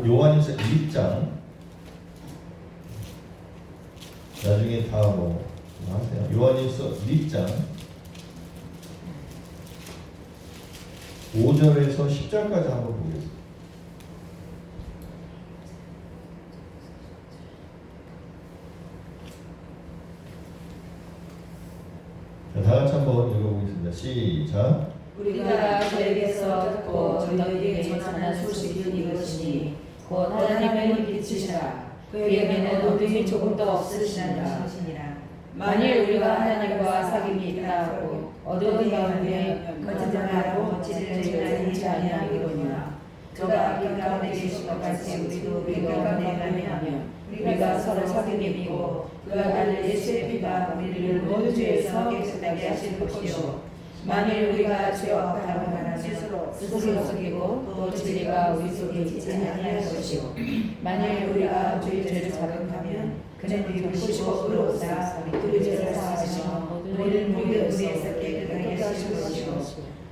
요한일서 1장 나중에 다 뭐 하세요. 요한일서 1장 5절에서 10절까지 한번 보겠습니다. 다 같이 한번 읽어보겠습니다. 시작. 우리가 저에게서 듣고 너희에게 전하는 소식은 이것이니 곧 하나님의 빛이시라. 그에게는 어둠이 조금도 없으시니라. 만일 우리가 하나님과 사귐이 있다 하고 어두운 가운데 거짓말하고 진리를 전하지 아니하리로냐. 저가 빛 가운데 계신 것 같이 우리도 빛 가운데 가면 우리가 서로 사귐이 있고 그 아들 예수의 피가 우리를 모든 죄에서 깨끗하게 하실 것이요. 만일 우리가 죄 없다고 하면 스스로 속이고 또 진리가 우리 속에 있지 아니할 것이요. 만일 우리가 죄를 자백하면 그는 비우시고 의로우사 우리 죄를 사하시며 우리는 모든 의에서 깨끗하게 하실 것이요.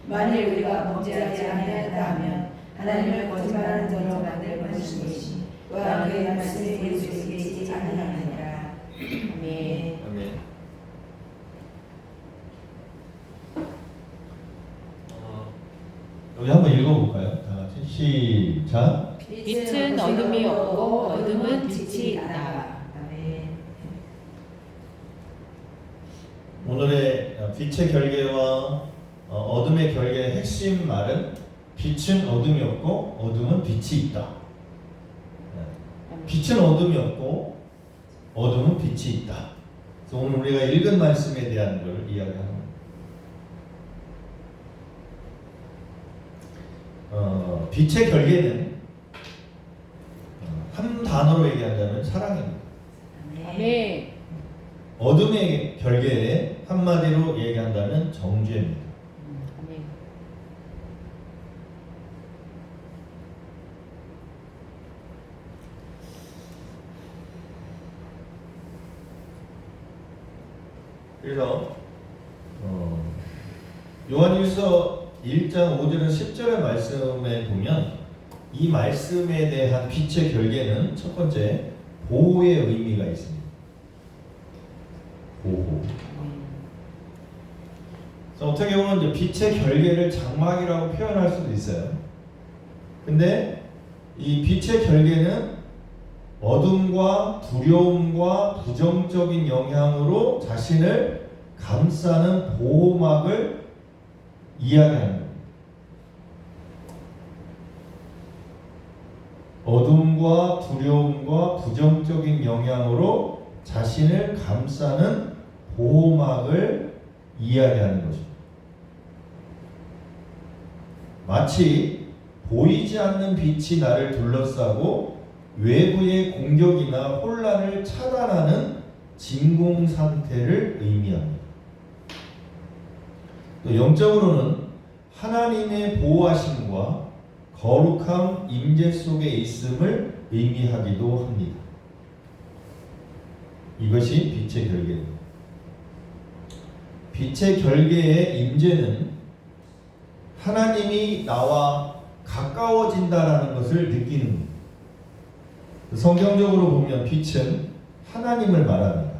만일 우리가 범죄하지 아니하였다 하면 하나님을 거짓말하는 자로 만들 것이니 또한 그의 말씀이 우리 속에 있지 아니하니라. 아멘. 아멘. 여기 한번 읽어볼까요? 다 같이 시작. 빛은 어둠이 없고 어둠은 빛이 있다. 오늘의 빛의 결계와 어둠의 결계의 핵심 말은 빛은 어둠이 없고 어둠은 빛이 있다. 빛은 어둠이 없고 어둠은 빛이 있다. 그래서 오늘 우리가 읽은 말씀에 대한 걸 이야기하는 겁니다. 빛의 결계는 한 단어로 얘기한다면 사랑입니다. 아멘. 어둠의 결계에 한마디로 얘기한다면 정죄입니다. 아멘. 그래서 요한일서 1장 5절에서 10절의 말씀에 보면 이 말씀에 대한 빛의 결계는 첫 번째 보호의 의미가 있습니다. 보호. 그래서 어떻게 보면 이제 빛의 결계를 장막이라고 표현할 수도 있어요. 근데 이 빛의 결계는 어둠과 두려움과 부정적인 영향으로 자신을 감싸는 보호막을 이야기하는 겁니다. 어둠과 두려움과 부정적인 영향으로 자신을 감싸는 보호막을 이야기하는 것입니다. 마치 보이지 않는 빛이 나를 둘러싸고 외부의 공격이나 혼란을 차단하는 진공 상태를 의미합니다. 또 영적으로는 하나님의 보호하심과 거룩함 임재 속에 있음을 의미하기도 합니다. 이것이 빛의 결계입니다. 빛의 결계의 임재는 하나님이 나와 가까워진다라는 것을 느끼는 겁니다. 성경적으로 보면 빛은 하나님을 말합니다.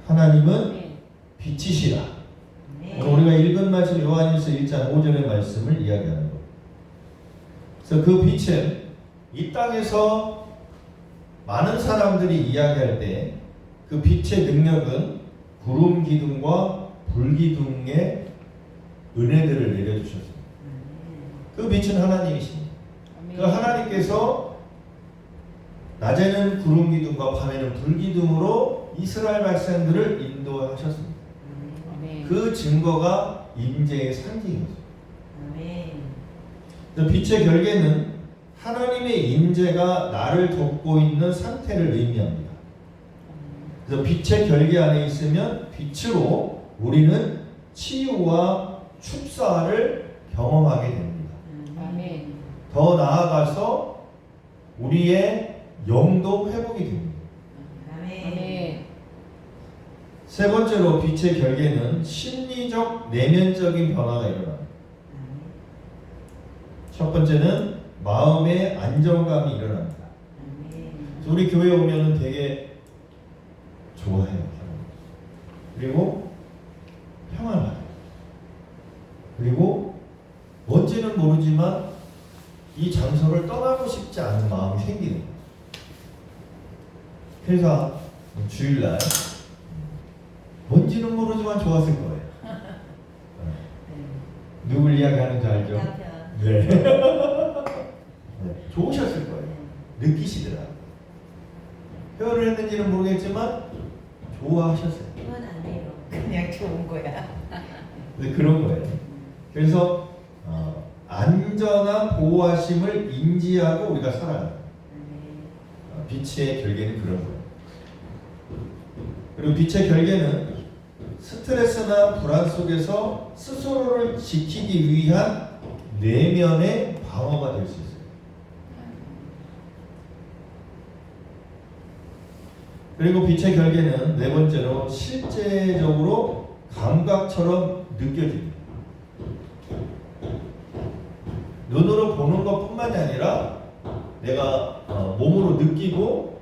하나님은 빛이시라. 오늘 우리가 읽은 말씀 요한일서 1장 5절의 말씀을 이야기하는 겁니다. 그래서 그 빛은 이 땅에서 많은 사람들이 이야기할 때 그 빛의 능력은 구름 기둥과 불 기둥의 은혜들을 내려주셨습니다. 그 빛은 하나님이십니다. 그 하나님께서 낮에는 구름 기둥과 밤에는 불 기둥으로 이스라엘 백성들을 인도하셨습니다. 그 증거가 임재의 상징이죠. 빛의 결계는 하나님의 임재가 나를 돕고 있는 상태를 의미합니다. 그래서 빛의 결계 안에 있으면 빛으로 우리는 치유와 축사를 경험하게 됩니다. 더 나아가서 우리의 영도 회복이 됩니다. 세 번째로 빛의 결계는 심리적 내면적인 변화가 일어납니다. 첫 번째는 마음의 안정감이 일어납니다. 그래서 우리 교회 오면은 되게 좋아해요. 그리고 평안을 받아요. 그리고 뭔지는 모르지만 이 장소를 떠나고 싶지 않은 마음이 생기는 거예요. 그래서 주일날 뭔지는 모르지만 좋았을 거예요. 누굴 이야기하는지 알죠? 네. 네. 좋으셨을 거예요. 느끼시더라고요. 표현을 했는지는 모르겠지만 좋아하셨어요. 표현 안 해요. 그냥 좋은 거야. 근데 그런 거예요. 그래서 안전한 보호하심을 인지하고 우리가 살아가요. 빛의 결계는 그런 거예요. 그리고 빛의 결계는 스트레스나 불안 속에서 스스로를 지키기 위한 내면의 방어가 될 수 있어요. 그리고 빛의 결계는 네 번째로 실제적으로 감각처럼 느껴집니다. 눈으로 보는 것뿐만이 아니라 내가 몸으로 느끼고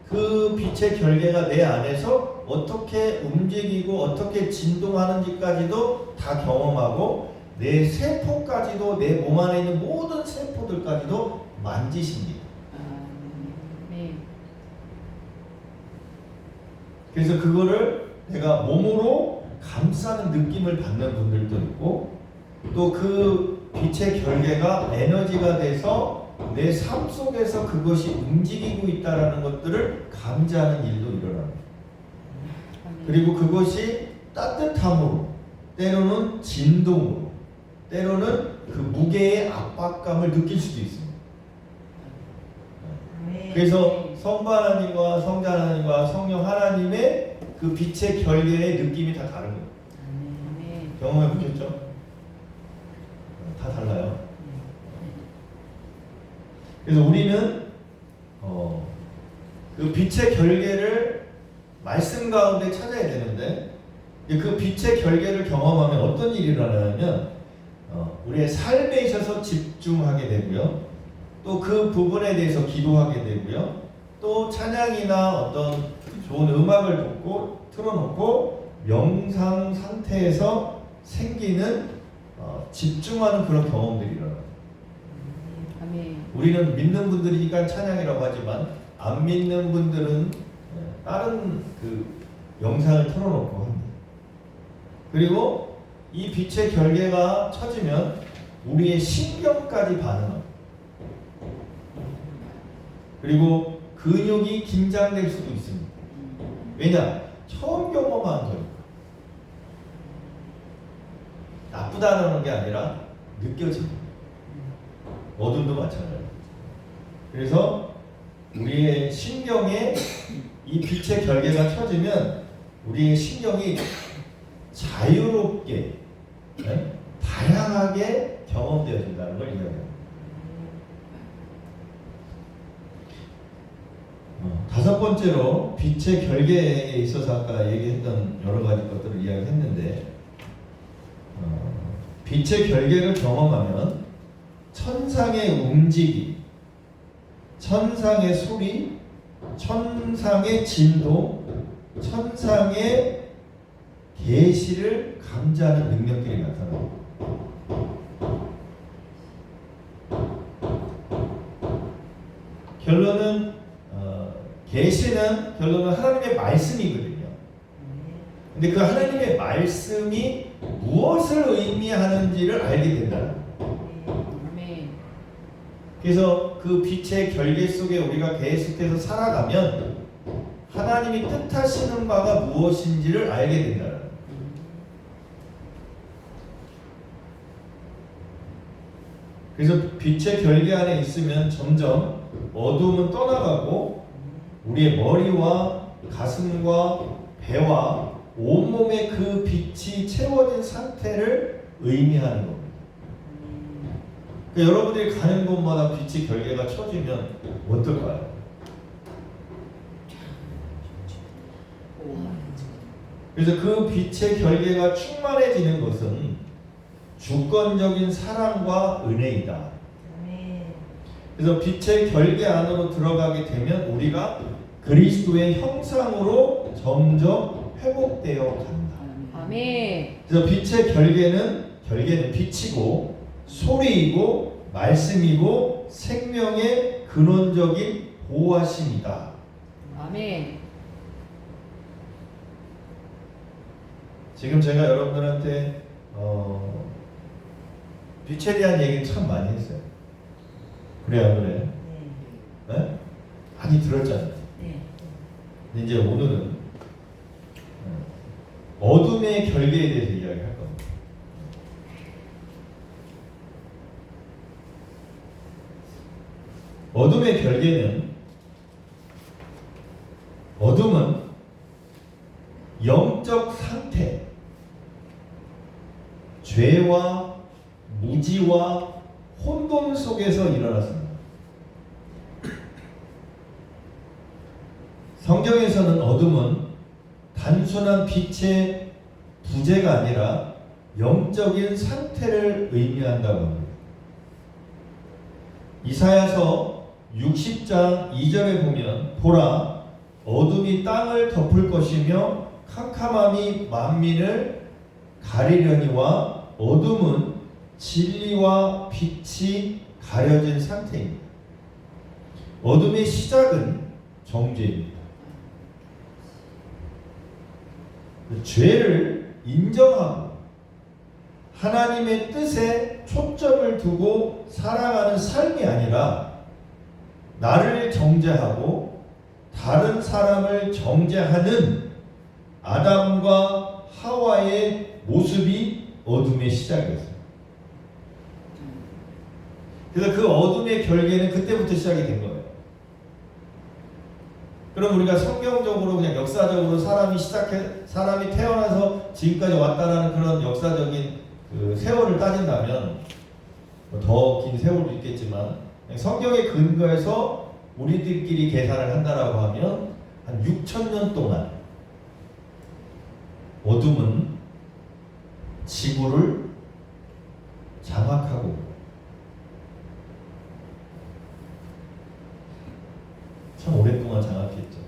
그 빛의 결계가 내 안에서 어떻게 움직이고 어떻게 진동하는지까지도 다 경험하고 내 세포까지도 내 몸 안에 있는 모든 세포들까지도 만지십니다. 그래서 그거를 내가 몸으로 감싸는 느낌을 받는 분들도 있고 또 그 빛의 결계가 에너지가 돼서 내 삶 속에서 그것이 움직이고 있다는 것들을 감지하는 일도 일어납니다. 그리고 그것이 따뜻함으로 때로는 진동으로 때로는 그 무게의 압박감을 느낄 수도 있습니다. 그래서 성부 하나님과 성자 하나님과 성령 하나님의 그 빛의 결계의 느낌이 다 다른 거예요. 경험해 보셨죠? 다 달라요. 그래서 우리는 그 빛의 결계를 말씀 가운데 찾아야 되는데 그 빛의 결계를 경험하면 어떤 일이 일어나냐면 우리의 삶에 있어서 집중하게 되고요. 또 그 부분에 대해서 기도하게 되고요. 또 찬양이나 어떤 좋은 음악을 듣고 틀어놓고 명상 상태에서 생기는 집중하는 그런 경험들이 일어나요. 우리는 믿는 분들이니까 찬양이라고 하지만 안 믿는 분들은 다른 그 영상을 틀어놓고 합니다. 그리고 이 빛의 결계가 쳐지면 우리의 신경까지 반응합니다. 그리고 근육이 긴장될 수도 있습니다. 왜냐? 처음 경험한 거니까. 나쁘다는 게 아니라 느껴집니다. 어둠도 마찬가지입니다. 그래서 우리의 신경에 이 빛의 결계가 쳐지면 우리의 신경이 자유롭게 다양하게 경험되어진다는 걸 이야기합니다. 다섯 번째로 빛의 결계에 있어서 아까 얘기했던 여러 가지 것들을 이야기했는데 빛의 결계를 경험하면 천상의 움직임, 천상의 소리, 천상의 진동, 천상의 계시를 감지하는 능력들이 나타납니다. 계시는 결론은 하나님의 말씀이거든요. 근데 그 하나님의 말씀이 무엇을 의미하는지를 알게 된다는 거예요. 그래서 그 빛의 결계 속에 우리가 계속해서 살아가면 하나님이 뜻하시는 바가 무엇인지를 알게 된다는 거예요. 그래서 빛의 결계 안에 있으면 점점 어두움은 떠나가고 우리의 머리와 가슴과 배와 온몸에 그 빛이 채워진 상태를 의미하는 겁니다. 그러니까 여러분들이 가는 곳마다 빛의 결계가 쳐지면 어떨까요? 그래서 그 빛의 결계가 충만해지는 것은 주권적인 사랑과 은혜이다. 그래서 빛의 결계 안으로 들어가게 되면 우리가 그리스도의 형상으로 점점 회복되어 간다. 아멘. 그래서 빛의 결계는 빛이고 소리이고 말씀이고 생명의 근원적인 보호하심이다. 아멘. 지금 제가 여러분들한테 빛에 대한 얘기를 참 많이 했어요. 그래요, 안 그래요? 네? 많이 들었잖아요. 네. 근데 이제 오늘은 어둠의 결계에 대해서 이야기할 겁니다. 어둠의 결계는 어둠은 영적 상태, 죄와 무지와 혼돈 속에서 일어났습니다. 성경에서는 어둠은 단순한 빛의 부재가 아니라 영적인 상태를 의미한다고 합니다. 이사야서 60장 2절에 보면 보라 어둠이 땅을 덮을 것이며 캄캄함이 만민을 가리려니와 어둠은 진리와 빛이 가려진 상태입니다. 어둠의 시작은 정죄입니다. 죄를 인정하고 하나님의 뜻에 초점을 두고 살아가는 삶이 아니라 나를 정죄하고 다른 사람을 정죄하는 아담과 하와의 모습이 어둠의 시작이었어요. 그래서 그 어둠의 결계는 그때부터 시작이 된 거예요. 그럼 우리가 성경적으로 그냥 역사적으로 사람이 태어나서 지금까지 왔다라는 그런 역사적인 그 세월을 따진다면 더 긴 세월도 있겠지만 성경의 근거에서 우리들끼리 계산을 한다라고 하면 한 6,000년 동안 어둠은 지구를 장악하고 참 오랫동안 장악했죠.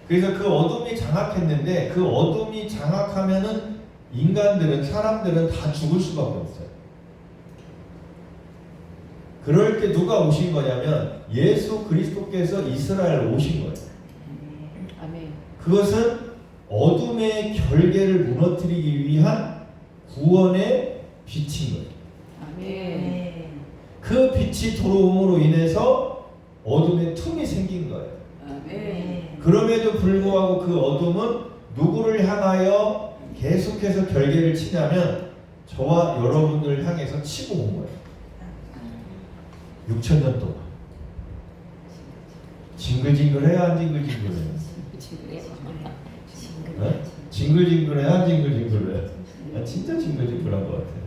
그래서 그 어둠이 장악했는데 그 어둠이 장악하면은 사람들은 다 죽을 수밖에 없어요. 그럴 때 누가 오신 거냐면 예수 그리스도께서 이스라엘 오신 거예요. 아멘. 그것은 어둠의 결계를 무너뜨리기 위한 구원의 빛인 거예요. 아멘. 그 빛이 들어옴으로 인해서 어둠의 틈이 생긴 거예요. 아멘. 그럼에도 불구하고 그 어둠은 누구를 향하여 계속해서 결계를 치냐면 저와 여러분들을 향해서 치고 온 거예요. 6,000년 동안. 징글징글해요, 안 징글징글해요? 네? 징글징글해요, 안 징글징글해요? 아, 진짜 징글징글한 것 같아요.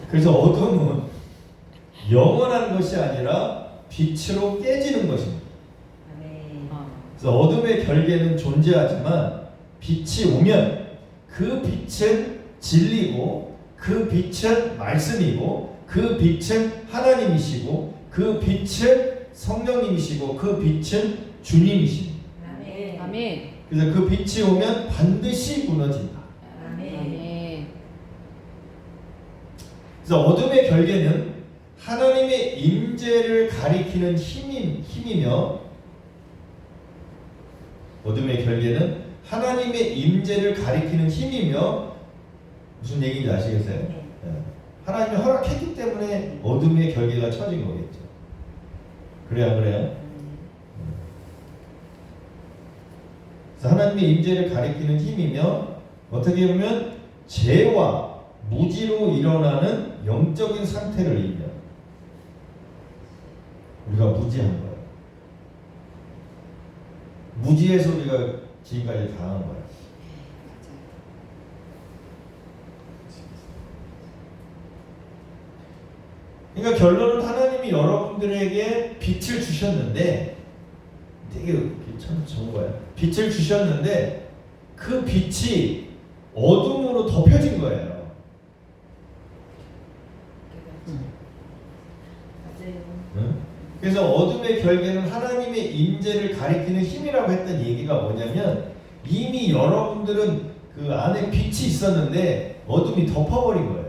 그래서 어둠은 영원한 것이 아니라 빛으로 깨지는 것입니다. 그래서 어둠의 결계는 존재하지만 빛이 오면 그 빛은 진리고 그 빛은 말씀이고 그 빛은 하나님이시고 그 빛은 성령님이시고 그 빛은 주님이십니다. 아멘. 그래서 그 빛이 오면 반드시 무너진다. 아멘. 그래서 어둠의 결계는 하나님의 임재를 가리키는 힘이며 어둠의 결계는 하나님의 임재를 가리키는 힘이며 무슨 얘기인지 아시겠어요? 네. 하나님이 허락했기 때문에 어둠의 결계가 쳐진 거겠죠. 그래요, 안 그래요? 그래서 하나님의 임재를 가리키는 힘이며 어떻게 보면 죄와 무지로 일어나는 영적인 상태를 의미합니다. 우리가 무지한 거예요. 무지에서 우리가 지금까지 당한 거예요. 그러니까 결론은 하나님이 여러분들에게 빛을 주셨는데 되게 참 좋은 거예요. 빛을 주셨는데 그 빛이 어둠으로 덮여진 거예요. 응? 그래서 어둠의 결계는 하나님의 임재를 가리키는 힘이라고 했던 얘기가 뭐냐면 이미 여러분들은 그 안에 빛이 있었는데 어둠이 덮어버린 거예요.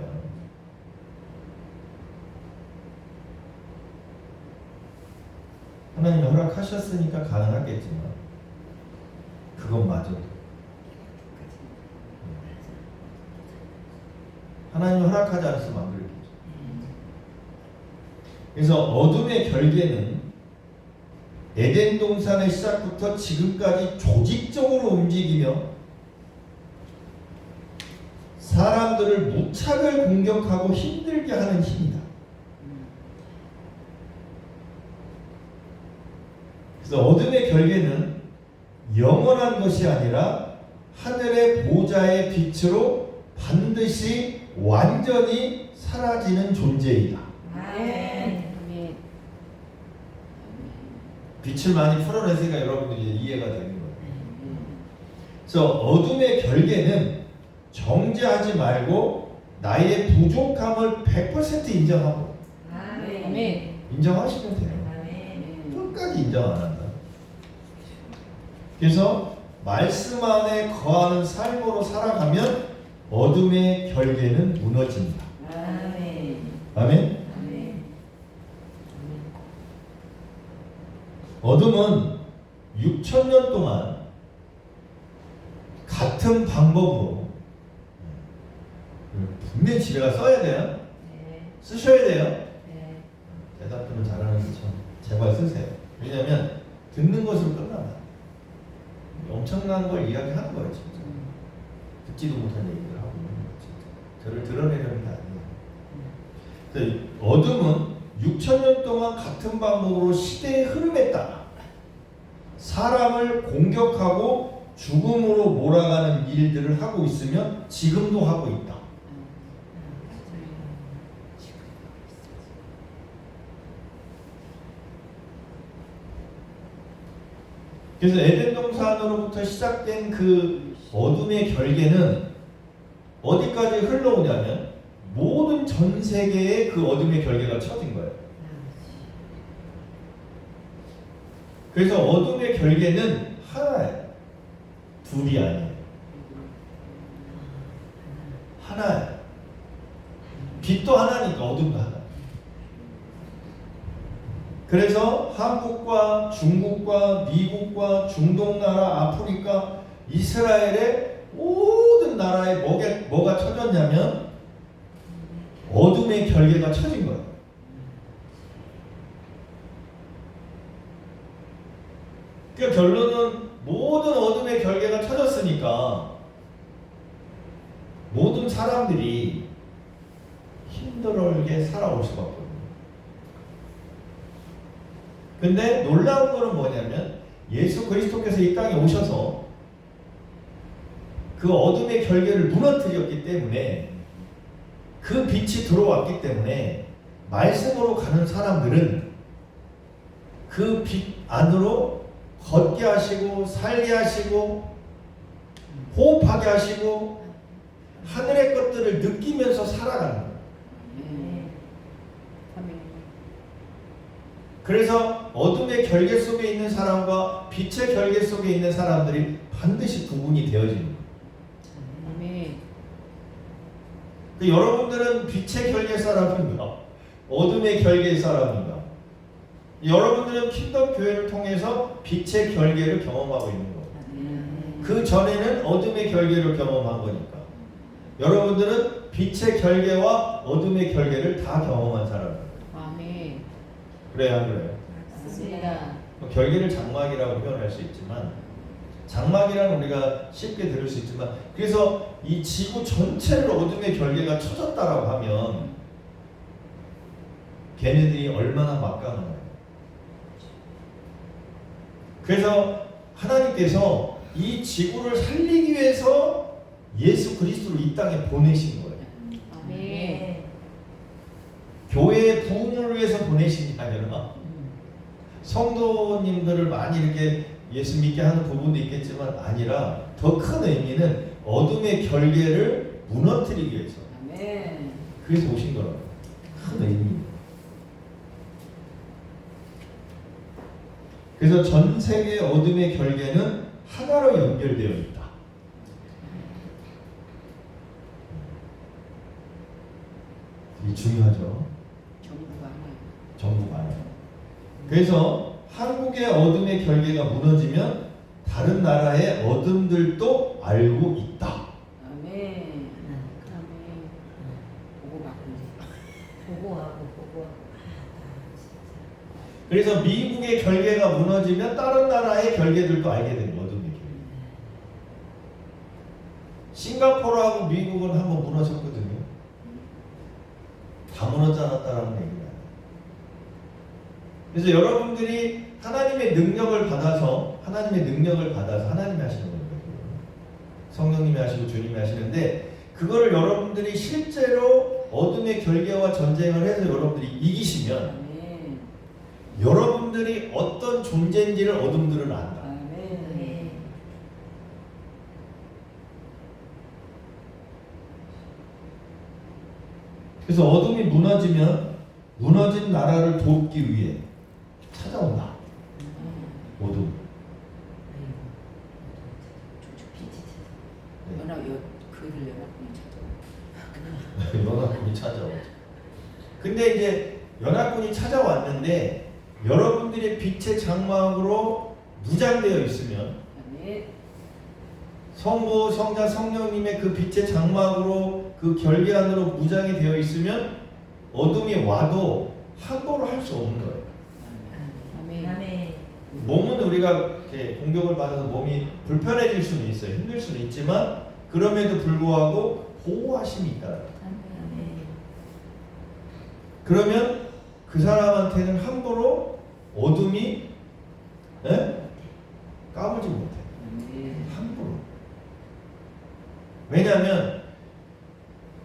하나님이 허락하셨으니까 가능하겠지만 그것마저도 하나님이 허락하지 않았으면 안 그랬겠죠. 그래서 어둠의 결계는 에덴 동산의 시작부터 지금까지 조직적으로 움직이며 사람들을 무차별 공격하고 힘들게 하는 힘이다. 그래서 어둠의 결계는 영원한 것이 아니라 하늘의 보좌의 빛으로 반드시 완전히 사라지는 존재이다. 아멘. 빛을 많이 풀어내니까 여러분들이 이해가 되는 거예요. 그래서 어둠의 결계는 정죄하지 말고 나의 부족함을 100% 인정하고 아멘. 인정하시면 돼요. 아멘. 끝까지 인정 안 한다. 그래서 말씀 안에 거하는 삶으로 살아가면 어둠의 결계는 무너진다. 아멘. 아멘. 어둠은 6,000년 동안 같은 방법으로 분명히 집에가 써야 돼요. 쓰셔야 돼요. 대답들은 잘하는 게 참 제발 쓰세요. 왜냐하면 듣는 것으로 끝나요. 엄청난 걸 이야기하는 거예요. 진짜 듣지도 못한 얘기를 하고 있는 거예요. 진짜 저를 드러내려는 게 아니에요. 그래서 어둠은 6,000년 동안 같은 방법으로 시대의 흐름에 따라 사람을 공격하고 죽음으로 몰아가는 일들을 하고 있으면 지금도 하고 있다. 그래서 에덴 동산으로부터 시작된 그 어둠의 결계는 어디까지 흘러오냐면 모든 전 세계에 그 어둠의 결계가 쳐진 거예요. 그래서 어둠의 결계는 하나예요. 둘이 아니에요. 하나예요. 빛도 하나니까 어둠도 하나. 그래서 한국과 중국과 미국과 중동나라, 아프리카, 이스라엘의 모든 나라에 뭐가 쳐졌냐면 어둠의 결계가 쳐진 거예요. 그러니까 결론은 모든 어둠의 결계가 쳐졌으니까 모든 사람들이 힘들게 살아올 수밖에 없어요. 근데 놀라운 거는 뭐냐면 예수 그리스도께서 이 땅에 오셔서 그 어둠의 결계를 무너뜨렸기 때문에 그 빛이 들어왔기 때문에 말씀으로 가는 사람들은 그 빛 안으로 걷게 하시고 살게 하시고 호흡하게 하시고 하늘의 것들을 느끼면서 살아가는 거예요. 그래서 어둠의 결계 속에 있는 사람과 빛의 결계 속에 있는 사람들이 반드시 구분이 되어집니다. 여러분들은 빛의 결계 사람인가? 어둠의 결계 사람인가? 여러분들은 킹덤 교회를 통해서 빛의 결계를 경험하고 있는 거예요. 그 전에는 어둠의 결계를 경험한 거니까. 여러분들은 빛의 결계와 어둠의 결계를 다 경험한 사람이에요. 아멘. 그래요, 안 그래요? 맞습니다. 결계를 장막이라고 표현할 수 있지만 장막이라는 우리가 쉽게 들을 수 있지만 그래서 이 지구 전체를 어둠의 결계가 쳐졌다라고 하면 걔네들이 얼마나 막강한가요? 그래서 하나님께서 이 지구를 살리기 위해서 예수 그리스도를 이 땅에 보내신 거예요. 아멘. 교회의 부흥을 위해서 보내신 게 아니라 성도님들을 많이 이렇게 예수 믿게 하는 부분도 있겠지만 아니라 더 큰 의미는 어둠의 결계를 무너뜨리기 위해서. 아멘. 그래서 오신 거라고. 큰 의미입니다. 그래서 전 세계 어둠의 결계는 하나로 연결되어 있다. 이게 중요하죠. 정부가 하나요. 정부가 아니에요. 그래서 한국의 어둠의 결계가 무너지면 다른 나라의 어둠들도 알고 있다. 아멘. 아멘. 보고 바꾸지. 보고하고. 그래서 미국의 결계가 무너지면 다른 나라의 결계들도 알게 되는 어둠의 결계. 싱가포르하고 미국은 한번 무너졌거든요. 다 무너져 않았다라는 얘기예요. 그래서 여러분들이 하나님의 능력을 받아서 하나님이 하시는 거거든요. 성령님이 하시고 주님이 하시는데 그거를 여러분들이 실제로 어둠의 결계와 전쟁을 해서 여러분들이 이기시면 아멘. 여러분들이 어떤 존재인지를 어둠들은 안다. 아멘. 그래서 어둠이 무너지면 무너진 나라를 돕기 위해 찾아온다. 어둠. 연합 그를 연합군이 연합군이 찾아오죠. 근데 이제 연합군이 찾아왔는데 여러분들의 빛의 장막으로 무장되어 있으면 아멘. 성부, 성자, 성령님의 그 빛의 장막으로 그 결계 안으로 무장이 되어 있으면 어둠이 와도 함부로 할 수 없는 거예요. 아멘. 몸은 우리가 이렇게 공격을 받아서 몸이 불편해질 수는 있어요. 힘들 수는 있지만 그럼에도 불구하고 보호하심이 있다. 그러면 그 사람한테는 함부로 어둠이 까불지 못해. 함부로. 왜냐하면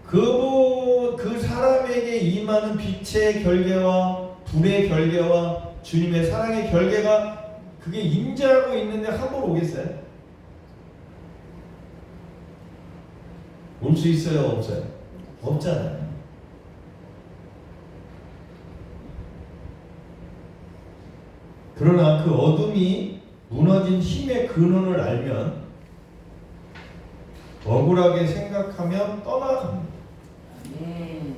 그 사람에게 임하는 빛의 결계와 불의 결계와 주님의 사랑의 결계가 그게 임재하고 있는데 함부로 오겠어요? 올 수 있어요? 없어요? 없잖아요. 그러나 그 어둠이 무너진 힘의 근원을 알면 억울하게 생각하며 떠나갑니다. 아멘.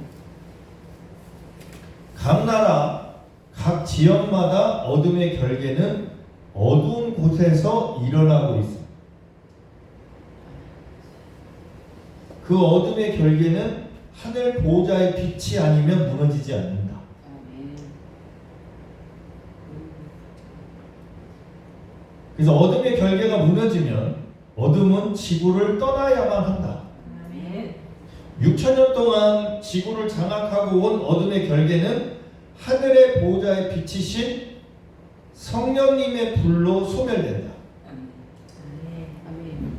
각 나라, 각 지역마다 어둠의 결계는 어두운 곳에서 일어나고 있습니다. 그 어둠의 결계는 하늘 보호자의 빛이 아니면 무너지지 않는다. 아멘. 그래서 어둠의 결계가 무너지면 어둠은 지구를 떠나야만 한다. 아멘. 6,000년 동안 지구를 장악하고 온 어둠의 결계는 하늘의 보호자의 빛이신 성령님의 불로 소멸된다. 아멘.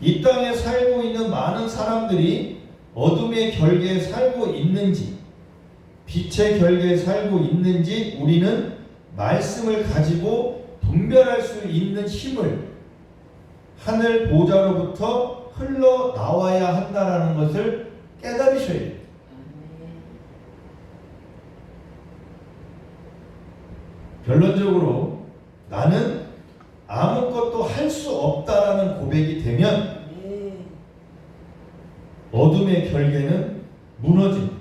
이 땅에 살고 있는 많은 사람들이 어둠의 결계에 살고 있는지 빛의 결계에 살고 있는지 우리는 말씀을 가지고 분별할 수 있는 힘을 하늘 보좌로부터 흘러나와야 한다는 것을 깨달으셔야 돼요. 결론적으로 나는 아무것도 할 수 없다라는 고백이 되면 어둠의 결계는 무너집니다.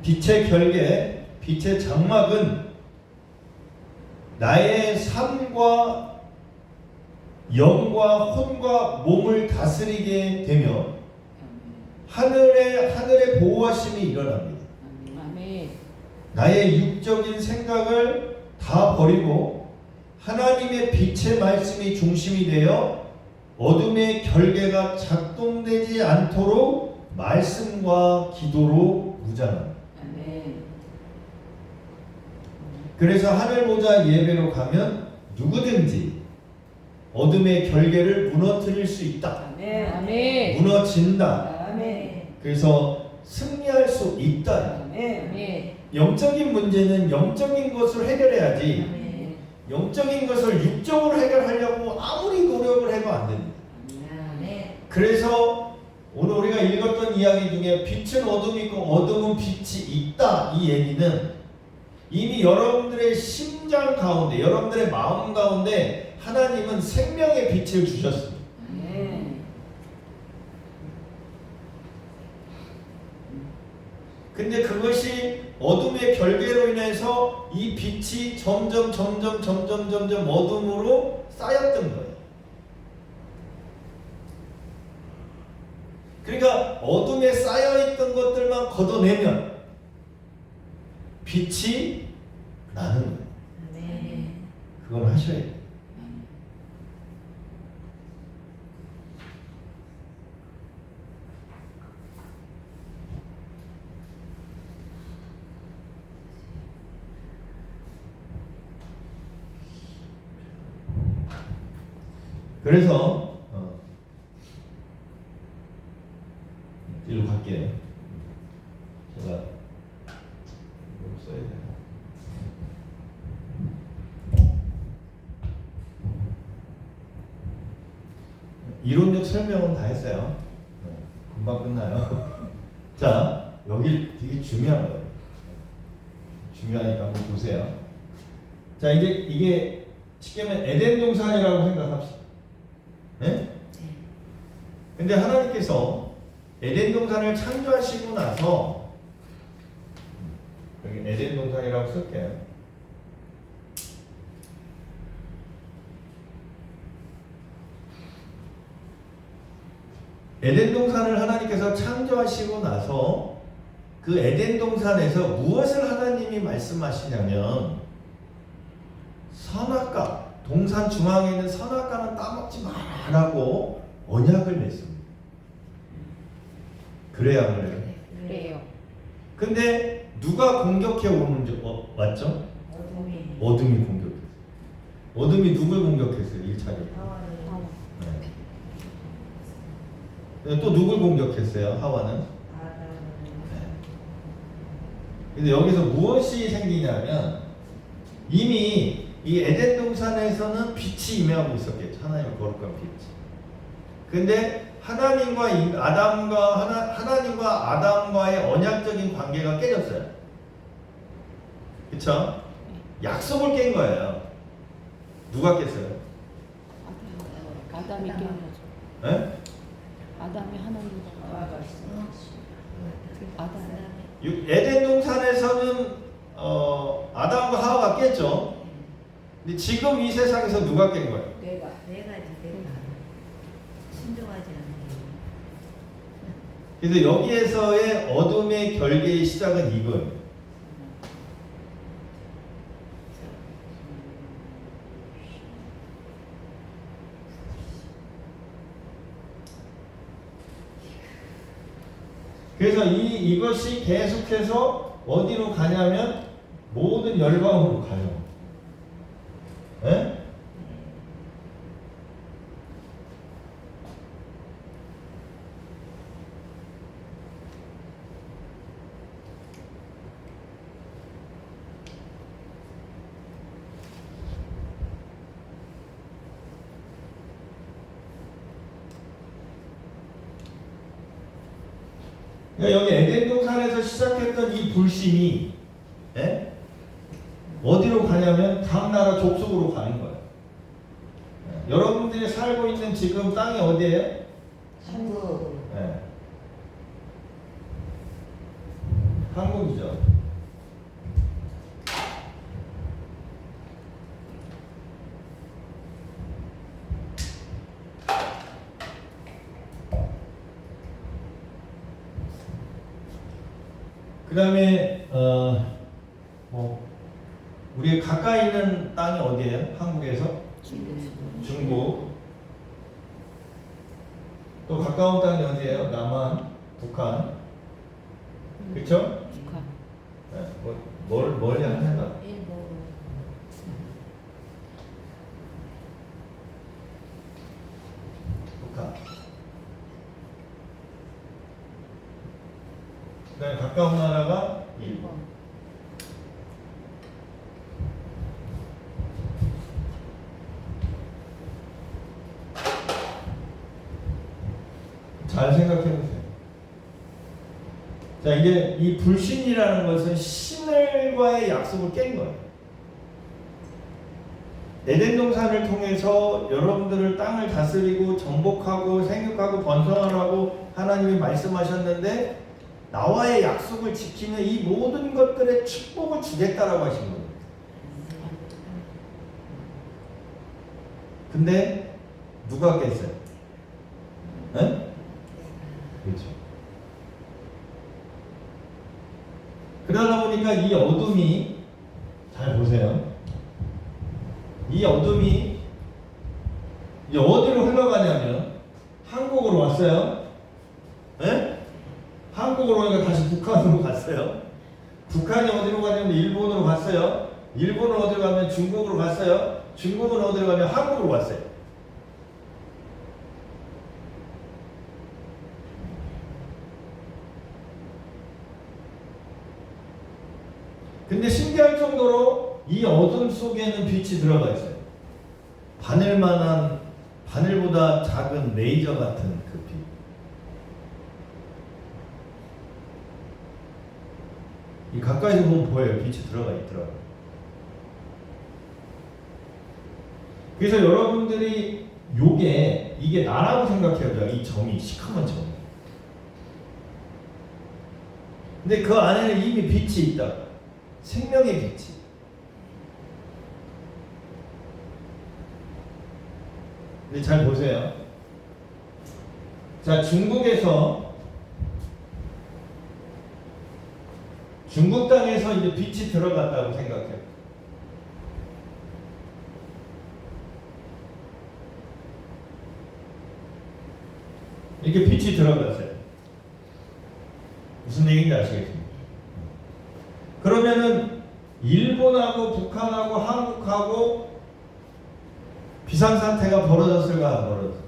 빛의 결계, 빛의 장막은 나의 삶과 영과 혼과 몸을 다스리게 되며 하늘의 보호하심이 일어납니다. 아멘. 나의 육적인 생각을 다 버리고 하나님의 빛의 말씀이 중심이 되어 어둠의 결계가 작동되지 않도록 말씀과 기도로 무장합니다. 아멘. 그래서 하늘 보좌 예배로 가면 누구든지 어둠의 결계를 무너뜨릴 수 있다. 아멘. 아멘. 무너진다. 아멘. 그래서 승리할 수 있다. 아멘. 영적인 문제는 영적인 것을 해결해야지. 아멘. 영적인 것을 육적으로 해결하려고 아무리 노력을 해도 안 됩니다. 네. 그래서 오늘 우리가 읽었던 이야기 중에 빛은 어둠이 있고 어둠은 빛이 있다, 이 얘기는 이미 여러분들의 심장 가운데, 여러분들의 마음 가운데 하나님은 생명의 빛을 주셨습니다. 네. 근데 그것이 어둠의 결계로 인해서 이 빛이 점점 어둠으로 쌓였던 거예요. 그러니까 어둠에 쌓여있던 것들만 걷어내면 빛이 나는 거예요. 네. 그걸 하셔야 돼요. 그래서 뒤로 갈게요. 제가 뭘 써야 되나? 이론적 설명은 다 했어요. 금방 끝나요. 자, 여기 되게 중요한 거예요. 중요하니까 한번 보세요. 자, 이제 이게 쉽게 말하면 에덴 동산이라고 생각합시다. 네? 근데 하나님께서 에덴 동산을 창조하시고 나서 여기 에덴 동산이라고 쓸게요. 에덴 동산을 하나님께서 창조하시고 나서 그 에덴 동산에서 무엇을 하나님이 말씀하시냐면 선악과, 동산 중앙에 있는 선악과는 따먹지 마라고 언약을 냈습니다. 그래야 안 그래요? 그래요. 근데 누가 공격해 왔죠? 어둠이. 어둠이 공격했어요. 어둠이 누굴 공격했어요? 1차적으로. 네. 또 누굴 공격했어요? 하와는? 근데 여기서 무엇이 생기냐면 이미 이 에덴 동산에서는 빛이 임하고 있었겠죠. 하나님의 거룩한 빛이. 근데 하나님과 아담과의 언약적인 관계가 깨졌어요. 그쵸? 약속을 깬 거예요. 누가 깼어요? 아담이 깨는 거죠. 네? 아담이 하나님과 아담. 에덴 동산에서는 아담과 하와가 깼죠. 근데 지금 이 세상에서 누가 깬 거예요? 내가 신중하지 않아요. 그래서 여기에서의 어둠의 결계의 시작은 이거예요. 그래서 이것이 계속해서 어디로 가냐면 모든 열방으로 가요. 예? 그러니까 여기 에덴 동산에서 시작했던 이 불신이 어디로 가냐면 각 나라 족속으로 가는 거예요. 여러분들이 살고 있는 지금 땅이 어디예요? 한국. 한국이죠. 그 다음에 우리 가까이 있는 땅이 어디예요? 한국에서? 중국. 또 가까운 땅이 어디예요? 남한, 북한. 그렇죠? 북한. 멀리 하나가. 일본. 북한. 그다음에 가까운 나라가 일본. 잘 생각해 보세요. 자, 이제 이 불신이라는 것은 신을과의 약속을 깬 거예요. 에덴 동산을 통해서 여러분들을 땅을 다스리고 정복하고 생육하고 번성하라고 하나님이 말씀하셨는데 나와의 약속을 지키는 이 모든 것들의 축복을 주겠다라고 하신 거예요. 근데 누가 깼어요? 네? 그렇죠. 그러다 보니까 이 어둠이, 잘 보세요. 이 어둠이 이제 어디로 흘러가냐면 한국으로 왔어요. 네? 한국으로 오니까 다시 북한으로 갔어요. 북한이 어디로 가냐면 일본으로 갔어요. 일본은 어디로 가면 중국으로 갔어요. 중국은 어디로 가면 한국으로 왔어요. 근데 신기할 정도로 이 어둠 속에는 빛이 들어가 있어요. 바늘보다 작은 레이저 같은 그 빛. 이 가까이서 보면 보여요. 빛이 들어가 있더라고요. 그래서 여러분들이 이게 나라고 생각해요. 이 점이, 시커먼 점이. 근데 그 안에는 이미 빛이 있다. 생명의 빛이. 근데 잘 보세요. 자, 중국 땅에서 이제 빛이 들어갔다고 생각해요. 이렇게 빛이 들어갔어요. 무슨 얘기인지 아시겠습니까? 그러면은 일본하고 북한하고 한국하고 비상사태가 벌어졌을까 안 벌어졌을까?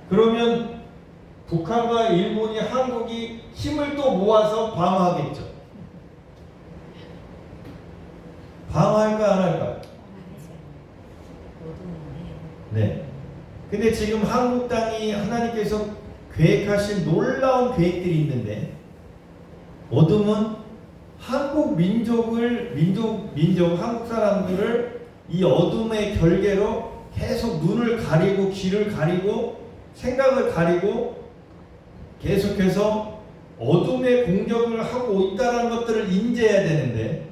그러면 북한과 일본이 한국이 힘을 또 모아서 방어하겠죠. 방어할까 안 할까? 네. 근데 지금 한국 땅이 하나님께서 계획하신 놀라운 계획들이 있는데 어둠은 한국 한국 사람들을 이 어둠의 결계로 계속 눈을 가리고 귀를 가리고 생각을 가리고 계속해서 어둠의 공격을 하고 있다는 것들을 인지해야 되는데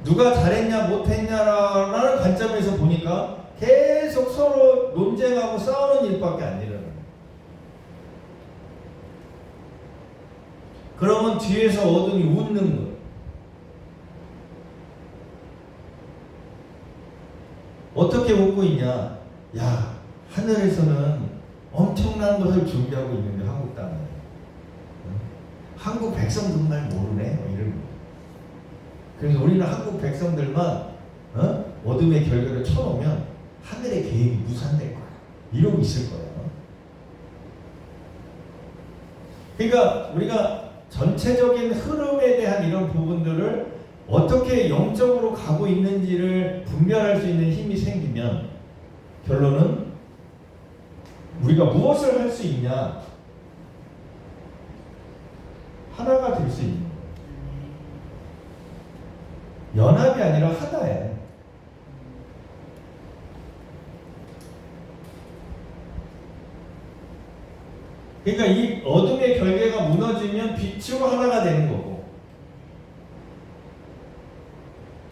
누가 잘했냐 못했냐라는 관점에서 보니까 계속 서로 논쟁하고 싸우는 일밖에 안 일어나요. 그러면 뒤에서 어둠이 웃는 거예요. 어떻게 웃고 있냐? 야, 하늘에서는 엄청난 것을 준비하고 있는데 한국 땅에 한국 백성들만 모르네. 이런 거. 그래서 우리는 한국 백성들만 어둠의 결계를 쳐놓으면 하늘의 계획이 무산될 거야. 이러고 있을 거야. 그러니까 우리가 전체적인 흐름에 대한 이런 부분들을 어떻게 영적으로 가고 있는지를 분별할 수 있는 힘이 생기면 결론은 우리가 무엇을 할 수 있냐? 하나가 될 수 있는 거예요. 연합이 아니라 하나예요. 그러니까 이 어둠의 결계가 무너지면 빛으로 하나가 되는 거고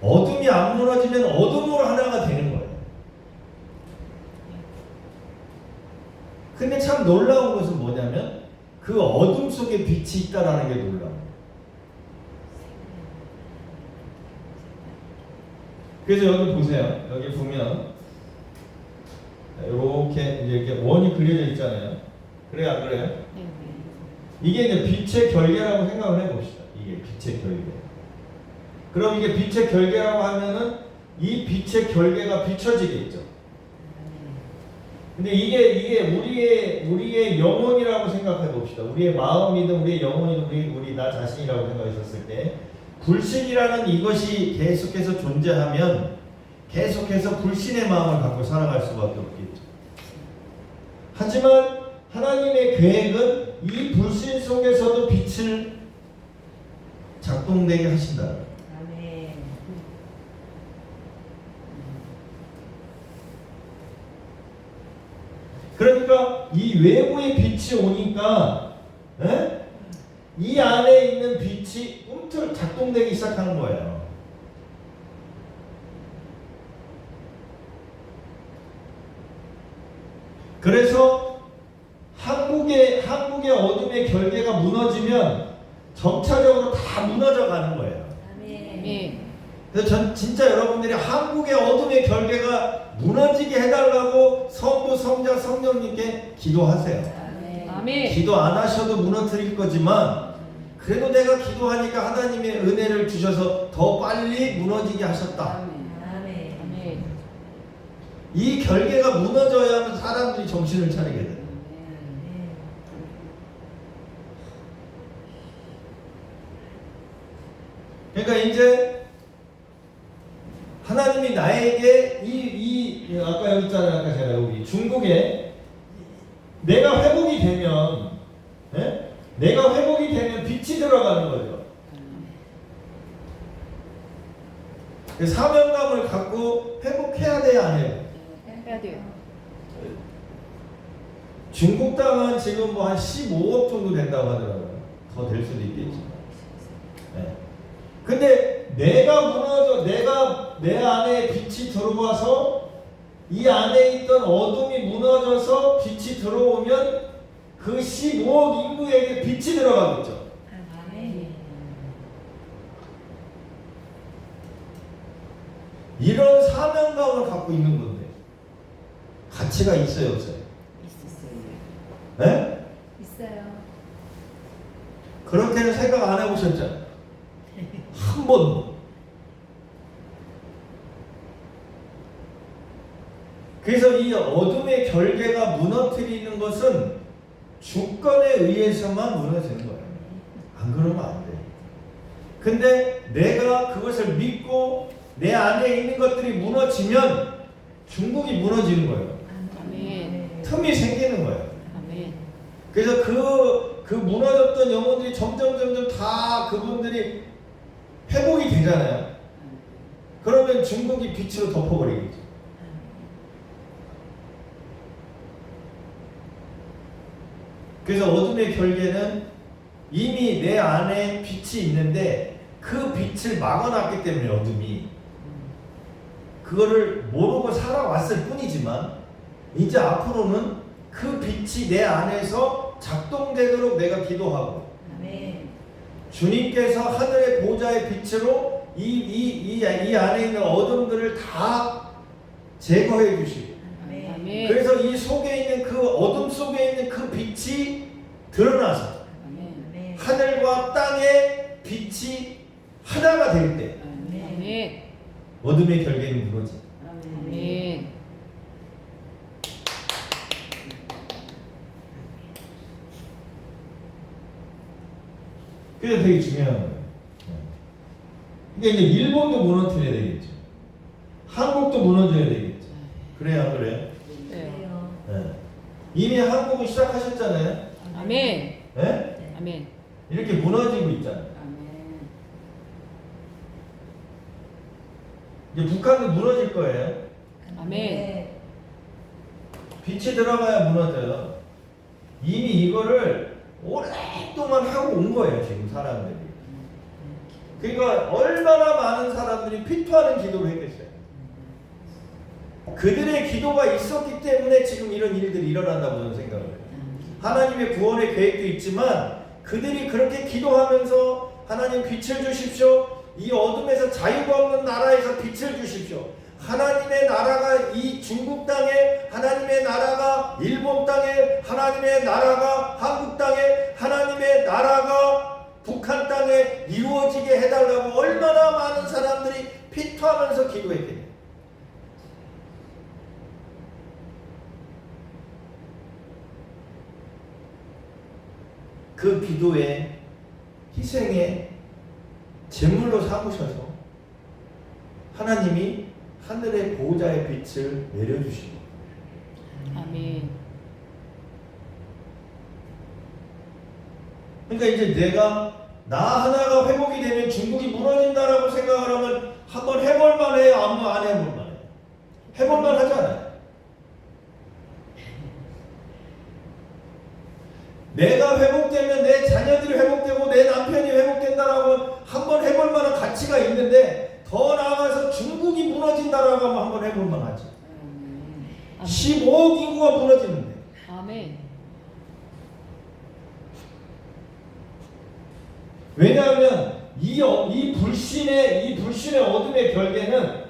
어둠이 안 무너지면 어둠으로 하나가 되는 거예요. 근데 참 놀라운 것은 뭐냐면 그 어둠 속에 빛이 있다라는 게 놀라워요. 그래서 여기 보세요. 여기 보면 이렇게 원이 그려져 있잖아요. 그래요, 안 그래요? 네. 이게 이제 빛의 결계라고 생각을 해봅시다. 이게 빛의 결계. 그럼 이게 빛의 결계라고 하면은 이 빛의 결계가 비춰지겠죠. 근데 이게 우리의 영혼이라고 생각해 봅시다. 우리의 마음이든 우리의 영혼이든 우리 나 자신이라고 생각했었을 때 불신이라는 이것이 계속해서 존재하면 계속해서 불신의 마음을 갖고 살아갈 수밖에 없겠죠. 하지만 하나님의 계획은 이 불신 속에서도 빛을 작동되게 하신다. 아멘. 그러니까 이 외부의 빛이 오니까 이 안에 있는 빛이 움틀 작동되기 시작하는 거예요. 그래서 한국의 어둠의 결계가 무너지면 점차적으로 다 무너져 가는 거예요. 아멘. 그래서 전 진짜 여러분들이 한국의 어둠의 결계가 무너지게 해달라고 성부, 성자, 성령님께 기도하세요. 아멘. 아멘. 기도 안 하셔도 무너뜨릴 거지만 그래도 내가 기도하니까 하나님의 은혜를 주셔서 더 빨리 무너지게 하셨다. 아멘. 아멘. 이 결계가 무너져야 사람들이 정신을 차리게 돼요. 그러니까 이제 하나님이 나에게 아까 여기 있잖아요. 아까 제가 여기 중국에 내가 회복이 되면 내가 회복이 되면 빛이 들어가는 거죠. 그 사명감을 갖고 회복해야 돼요, 안 해요? 해야 돼요. 중국 땅은 지금 뭐 한 15억 정도 된다고 하더라고요. 더 될 수도 있겠지만. 네. 근데 내가 내 안에 빛이 들어와서 이 안에 있던 어둠이 무너져서 빛이 들어오면 그 15억 인구에게 빛이 들어가겠죠. 아멘. 이런 사명감을 갖고 있는 건데 가치가 있어요, 없어요? 있었어요. 네? 있어요. 그렇게는 생각 안 해보셨잖아요. 한 번도. 그래서 이 어둠의 결계가 무너뜨리는 것은 주권에 의해서만 무너지는 거예요. 안 그러면 안 돼요. 근데 내가 그것을 믿고 내 안에 있는 것들이 무너지면 중국이 무너지는 거예요. 아멘. 틈이 생기는 거예요. 아멘. 그래서 그 무너졌던 영혼들이 점점 다 그분들이 회복이 되잖아요. 그러면 중국이 빛으로 덮어버리겠죠. 그래서 어둠의 결계는 이미 내 안에 빛이 있는데 그 빛을 막아놨기 때문에 어둠이 그거를 모르고 살아왔을 뿐이지만 이제 앞으로는 그 빛이 내 안에서 작동되도록 내가 기도하고 아멘. 주님께서 하늘의 보좌의 빛으로 이 안에 있는 어둠들을 다 제거해 주시고 아멘. 그래서 이 속에 있는 그 어둠 속에 있는 그 빛이 드러나서 아멘. 하늘과 땅의 빛이 하나가 될 때 아멘. 어둠의 결계는 무너지. 아멘. 그게 되게 중요한 거예요. 그러니까 이제 일본도 무너뜨려야 되겠죠. 한국도 무너져야 되겠죠. 그래요, 안 그래요? 네. 네. 이미 한국은 시작하셨잖아요. 아멘. 네? 아멘. 이렇게 무너지고 있잖아요. 이제 북한도 무너질 거예요. 아멘. 빛이 들어가야 무너져요. 이미 이거를 오랫동안 하고 온 거예요, 지금 사람들이. 그러니까 얼마나 많은 사람들이 피투하는 기도를 했겠어요. 그들의 기도가 있었기 때문에 지금 이런 일들이 일어난다고 저는 생각을 해요. 하나님의 구원의 계획도 있지만 그들이 그렇게 기도하면서 하나님 빛을 주십시오. 이 어둠에서 자유가 없는 나라에서 빛을 주십시오. 하나님의 나라가 이 중국 땅에, 하나님의 나라가 일본 땅에, 하나님의 나라가 한국 땅에, 하나님의 나라가 북한 땅에 이루어지게 해달라고 얼마나 많은 사람들이 피투하면서 기도했겠냐. 그 기도에 희생에 제물로 삼으셔서 하나님이 하늘의 보호자의 빛을 내려주시고. 아멘. 그러니까 이제 내가 나 하나가 회복이 되면 중국이 무너진다라고 생각을 하면 한번 해볼만 해요? 안 해볼만 해요? 해볼만 하잖아요. 내가 회복되면 내 자녀들이 회복되고 내 남편이 회복된다라고 한번 해볼 만한 가치가 있는데, 더 나아가서 중국이 무너진다라고 하면 한번 해볼 만하지. 15억 인구가 무너지는데. 아멘. 왜냐하면 이 불신의 어둠의 결계는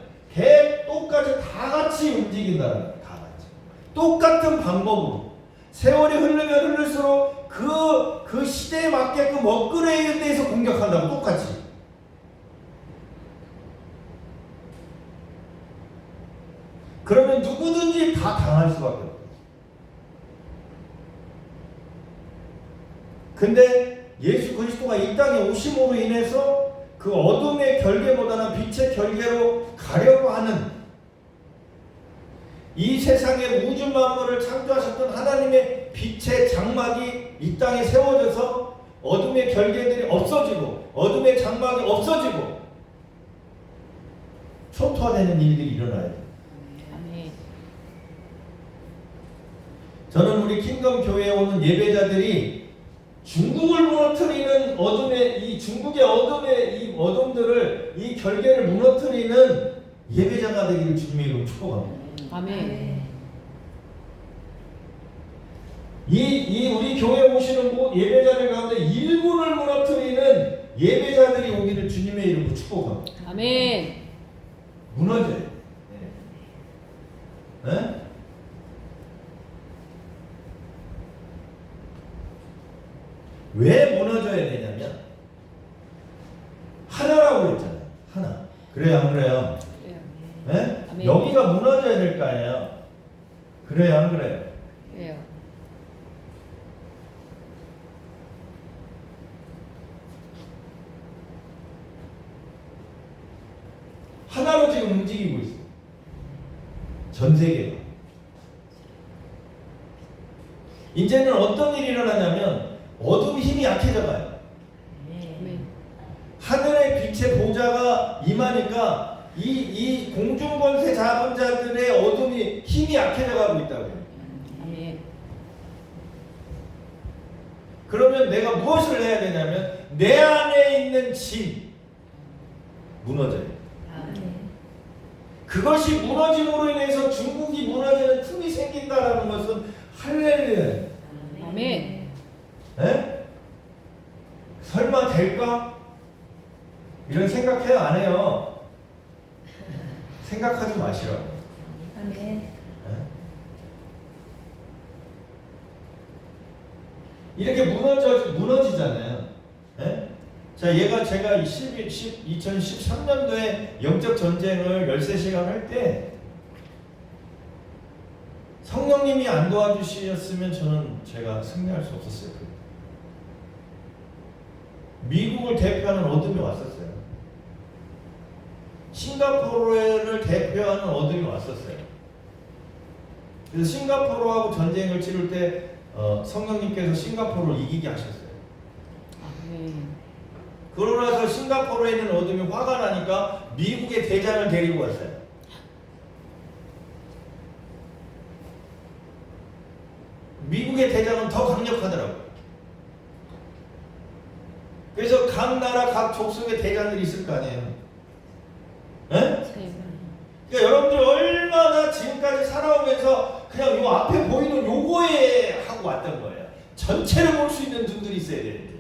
똑같이 다 같이 움직인다는 거예요. 다 같이 똑같은 방법으로 세월이 흐르면 흐를수록 그 시대에 맞게끔 업그레이드해서 공격한다고. 똑같이. 그러면 누구든지 다 당할 수밖에 없어요. 근데 예수 그리스도가 이 땅에 오심으로 인해서 그 어둠의 결계보다는 빛의 결계로 가려고 하는, 이 세상의 우주 만물을 창조하셨던 하나님의 빛의 장막이 이 땅에 세워져서 어둠의 결계들이 없어지고 어둠의 장막이 없어지고 초토화되는 일들이 일어나야 돼요. 아멘. 저는 우리 킹덤 교회에 오는 예배자들이 중국을 무너뜨리는 중국의 이 어둠들을, 이 결계를 무너뜨리는 예배자가 되기를 주님의 이름으로 축복합니다. 아멘. 우리 교회 오시는 예배자들 가운데 일군을 무너뜨리는 예배자들이 오기를 주님의 이름으로 축복합니다. 아멘. 무너져요. 네? 왜 무너져야 되냐면 하나라고 그랬잖아요. 하나. 그래요, 안 그래요? 네? 아멘. 여기가 무너져야 될 거 아니에요. 그래요, 안 그래요? 그래요. 하나로 지금 움직이고 있어요. 전 세계가. 이제는 어떤 일이 일어나냐면 어둠 힘이 약해져가요. 아멘. 하늘의 빛의 보좌가 임하니까 이 공중권세 잡은 자들의 어둠이 힘이 약해져가고 있다고요. 아멘. 그러면 내가 무엇을 해야 되냐면 내 안에 있는 진 무너져요. 그것이 무너짐으로 인해서 중국이 무너지는 틈이 생긴다라는 것은 할렐루야. 아멘. 네? 설마 될까? 이런 생각해요, 안 해요? 생각하지 마시라고. 아멘. 네? 이렇게 무너지잖아요. 네? 자, 제가 2013년도에 영적 전쟁을 13시간 할 때 성령님이 안 도와주셨으면 제가 승리할 수 없었어요. 미국을 대표하는 어둠이 왔었어요. 싱가포르를 대표하는 어둠이 왔었어요. 그래서 싱가포르하고 전쟁을 치를 때 성령님께서 싱가포르를 이기게 하셨어요. 아멘. 그러고 나서 싱가포르에 있는 어둠이 화가 나니까 미국의 대장을 데리고 왔어요. 미국의 대장은 더 강력하더라고요. 그래서 각 나라 각 족속의 대장들이 있을 거 아니에요. 네? 그러니까 여러분들 얼마나 지금까지 살아오면서 그냥 요 앞에 보이는 요거에 하고 왔던 거예요. 전체를 볼 수 있는 눈들이 있어야 되는데.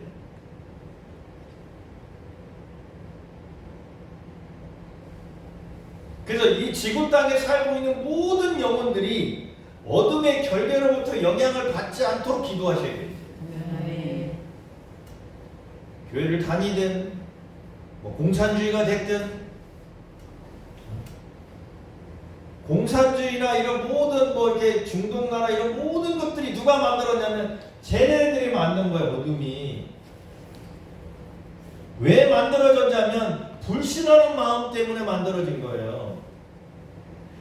그래서 이 지구 땅에 살고 있는 모든 영혼들이 어둠의 결계로부터 영향을 받지 않도록 기도하셔야 돼요. 아멘. 교회를 다니든 공산주의가 됐든 공산주의나 이런 모든 이렇게 중동 나라 이런 모든 것들이 누가 만들었냐면 쟤네들이 만든 거예요. 어둠이 왜 만들어졌냐면 불신하는 마음 때문에 만들어진 거예요.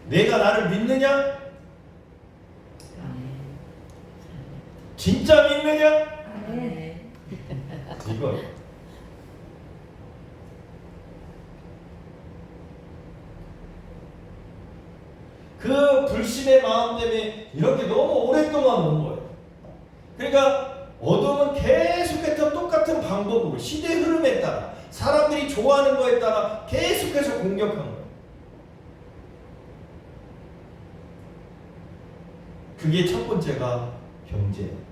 내가 나를 믿느냐? 진짜 믿느냐? 아멘. 이거 그 불신의 마음 때문에 이렇게 너무 오랫동안 온 거예요. 그러니까 어둠은 계속해서 똑같은 방법으로 시대 흐름에 따라 사람들이 좋아하는 거에 따라 계속해서 공격한 거예요. 그게 첫 번째가 경제예요.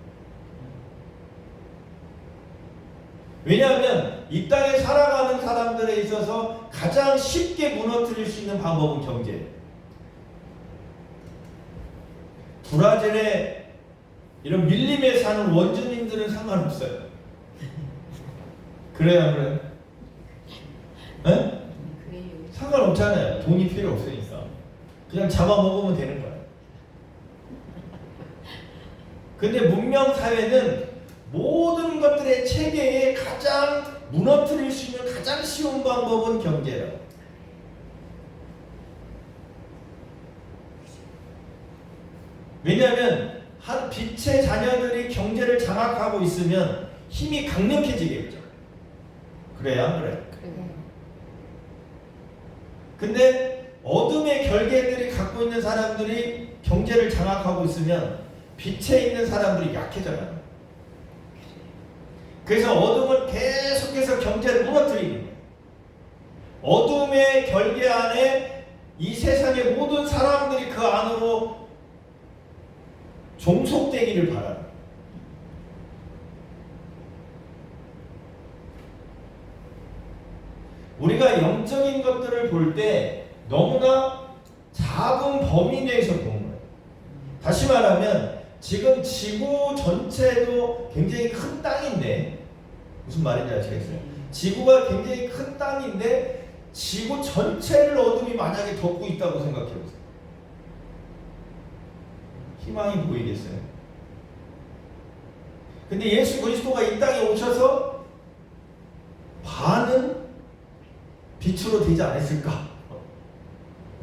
왜냐하면 이 땅에 살아가는 사람들에 있어서 가장 쉽게 무너뜨릴 수 있는 방법은 경제예요. 브라질에 이런 밀림에 사는 원주민들은 상관없어요. 그래요, 안 그래요? 네? 상관없잖아요. 돈이 필요 없으니까. 그냥 잡아먹으면 되는 거예요. 근데 문명사회는 모든 것들의 체계에 가장 무너뜨릴 수 있는 가장 쉬운 방법은 경제예요. 왜냐하면 한 빛의 자녀들이 경제를 장악하고 있으면 힘이 강력해지겠죠. 그래요, 안 그래요? 근데 어둠의 결계들이 갖고 있는 사람들이 경제를 장악하고 있으면 빛에 있는 사람들이 약해져요. 그래서 어둠은 계속해서 경제를 무너뜨리는 거예요. 어둠의 결계 안에 이 세상의 모든 사람들이 그 안으로 종속되기를 바라요. 우리가 영적인 것들을 볼 때 너무나 작은 범위 내에서 보는 거예요. 다시 말하면 지금 지구 전체도 굉장히 큰 땅인데, 무슨 말인지 아시겠어요? 지구가 굉장히 큰 땅인데 지구 전체를 어둠이 만약에 덮고 있다고 생각해 보세요. 희망이 보이겠어요? 근데 예수 그리스도가 이 땅에 오셔서 반은 빛으로 되지 않았을까?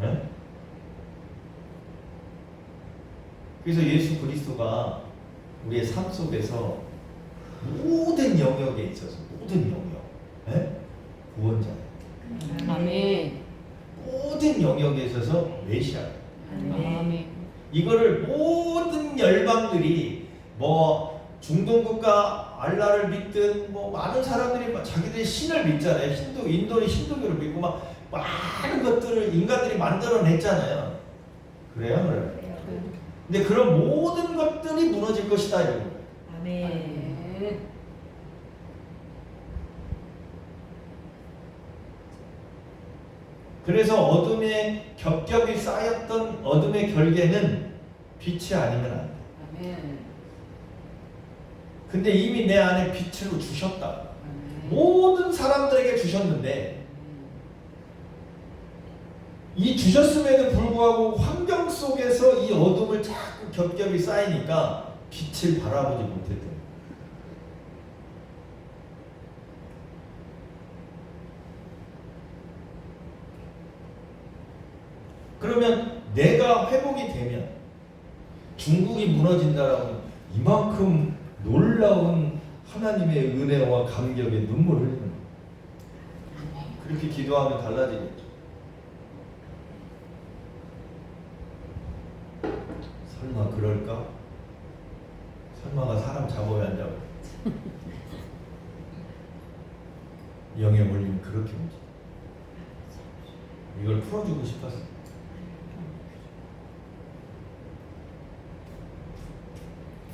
네? 그래서 예수 그리스도가 우리의 삶 속에서 모든 영역에 있어서 모든 영역, 네? 구원자예요. 아멘. 모든 영역에 있어서 메시아예요. 아멘. 이거를 모든 열방들이 뭐 중동국가 알라를 믿든 뭐 많은 사람들이 막 자기들의 신을 믿잖아요. 인도는 힌두교를 믿고 막 많은 것들을 인간들이 만들어냈잖아요. 그래요, 그래요. 근데 그런 모든 것들이 무너질 것이다 이런 거예요. 아멘. 그래서 어둠에 겹겹이 쌓였던 어둠의 결계는 빛이 아니면 안 돼. 아멘. 근데 이미 내 안에 빛을 주셨다. 모든 사람들에게 주셨는데 이 주셨음에도 불구하고 환경 속에서 이 어둠을 자꾸 겹겹이 쌓이니까 빛을 바라보지 못했던 거예요. 그러면 내가 회복이 되면 중국이 무너진다라고 이만큼 놀라운 하나님의 은혜와 감격에 눈물을 흘리는 거예요. 그렇게 기도하면 달라지겠죠. 설마 그럴까? 설마가 사람 잡아야 한다고. 영의 원리는 그렇게 움직여. 이걸 풀어주고 싶었어.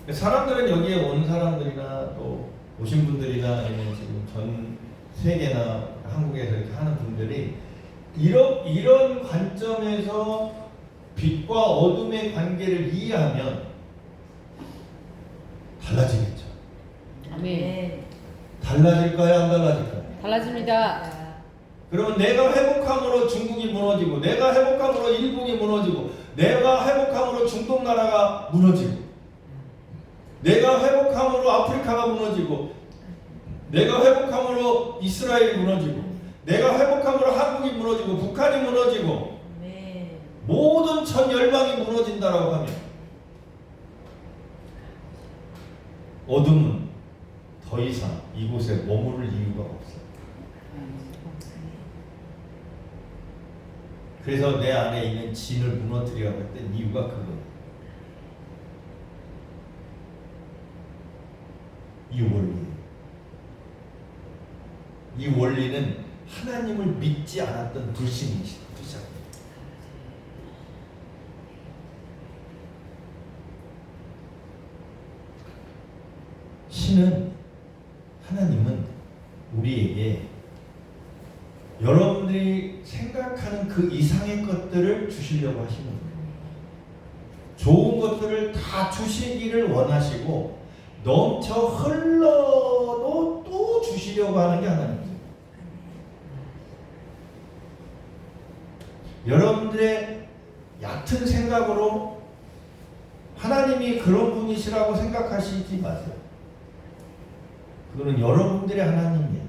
사람들은 여기에 온 사람들이나 또 오신 분들이나 아니면 지금 전 세계나 한국에서 이렇게 하는 분들이 이런 관점에서 빛과 어둠의 관계를 이해하면 달라지겠죠. 아멘. 달라질까요? 안 달라질까요? 달라집니다. 그러면 내가 회복함으로 중국이 무너지고, 내가 회복함으로 일본이 무너지고, 내가 회복함으로 중동 나라가 무너지고, 내가 회복함으로 아프리카가 무너지고, 내가 회복함으로 이스라엘이 무너지고, 내가 회복함으로 한국이 무너지고, 북한이 무너지고, 모든 전 열방이 무너진다라고 하면 어둠은 더 이상 이곳에 머무를 이유가 없어요. 그래서 내 안에 있는 진을 무너뜨리려고 했던 이유가 그거예요. 이 원리. 이 원리는 하나님을 믿지 않았던 불신이시죠. 신은, 하나님은 우리에게 여러분들이 생각하는 그 이상의 것들을 주시려고 하시는 거예요. 좋은 것들을 다 주시기를 원하시고 넘쳐 흘러도 또 주시려고 하는 게 하나님이에요. 여러분들의 얕은 생각으로 하나님이 그런 분이시라고 생각하시지 마세요. 그거는 여러분들의 하나님이에요.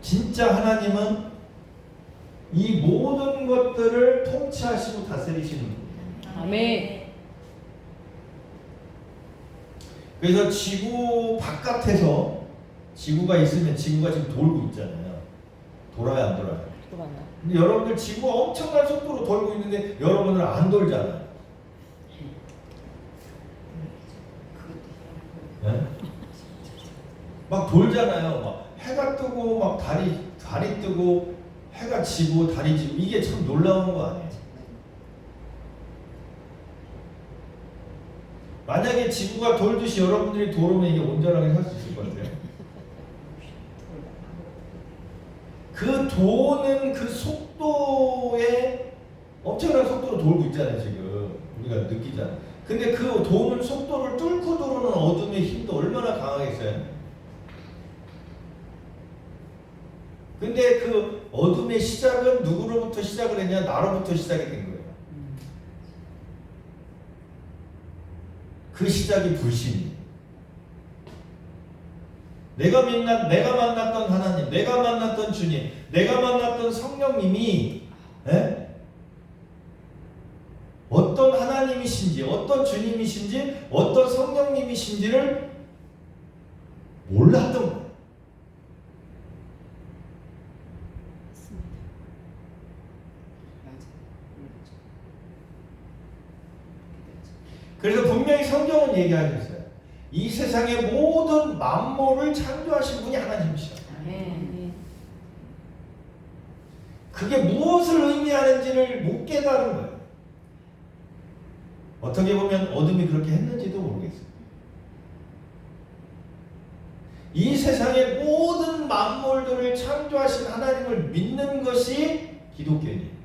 진짜 하나님은 이 모든 것들을 통치하시고 다스리시는 분이에요. 아멘. 그래서 지구 바깥에서 지구가 있으면 지구가 지금 돌고 있잖아요. 돌아야 안 돌아요? 돌아나. 근데 여러분들 지구가 엄청난 속도로 돌고 있는데 여러분은 안 돌잖아요. 네? 막 돌잖아요. 막 해가 뜨고 막 달이 뜨고 해가 지고 달이 지고 이게 참 놀라운 거 아니에요? 만약에 지구가 돌듯이 여러분들이 돌으면 이게 온전하게 살 수 있을 것 같아요. 그 도는 그 속도에 엄청난 속도로 돌고 있잖아요. 지금 우리가 느끼잖아요. 근데 그 도는 속도를 뚫고 도는 어둠의 힘도 얼마나 강하겠어요? 근데 그 어둠의 시작은 누구로부터 시작을 했냐? 나로부터 시작이 된 거예요. 그 시작이 불신이에요. 내가 만났던 하나님, 내가 만났던 주님, 내가 만났던 성령님이 어떤 하나님이신지, 어떤 주님이신지, 어떤 성령님이신지를 몰랐던 거예요. 그래서 분명히 성경은 얘기하셨어요. 이 세상의 모든 만물을 창조하신 분이 하나님이시다. 아멘. 그게 무엇을 의미하는지를 못 깨달은 거예요. 어떻게 보면 어둠이 그렇게 했는지도 모르겠어요. 이 세상의 모든 만물들을 창조하신 하나님을 믿는 것이 기독교예요.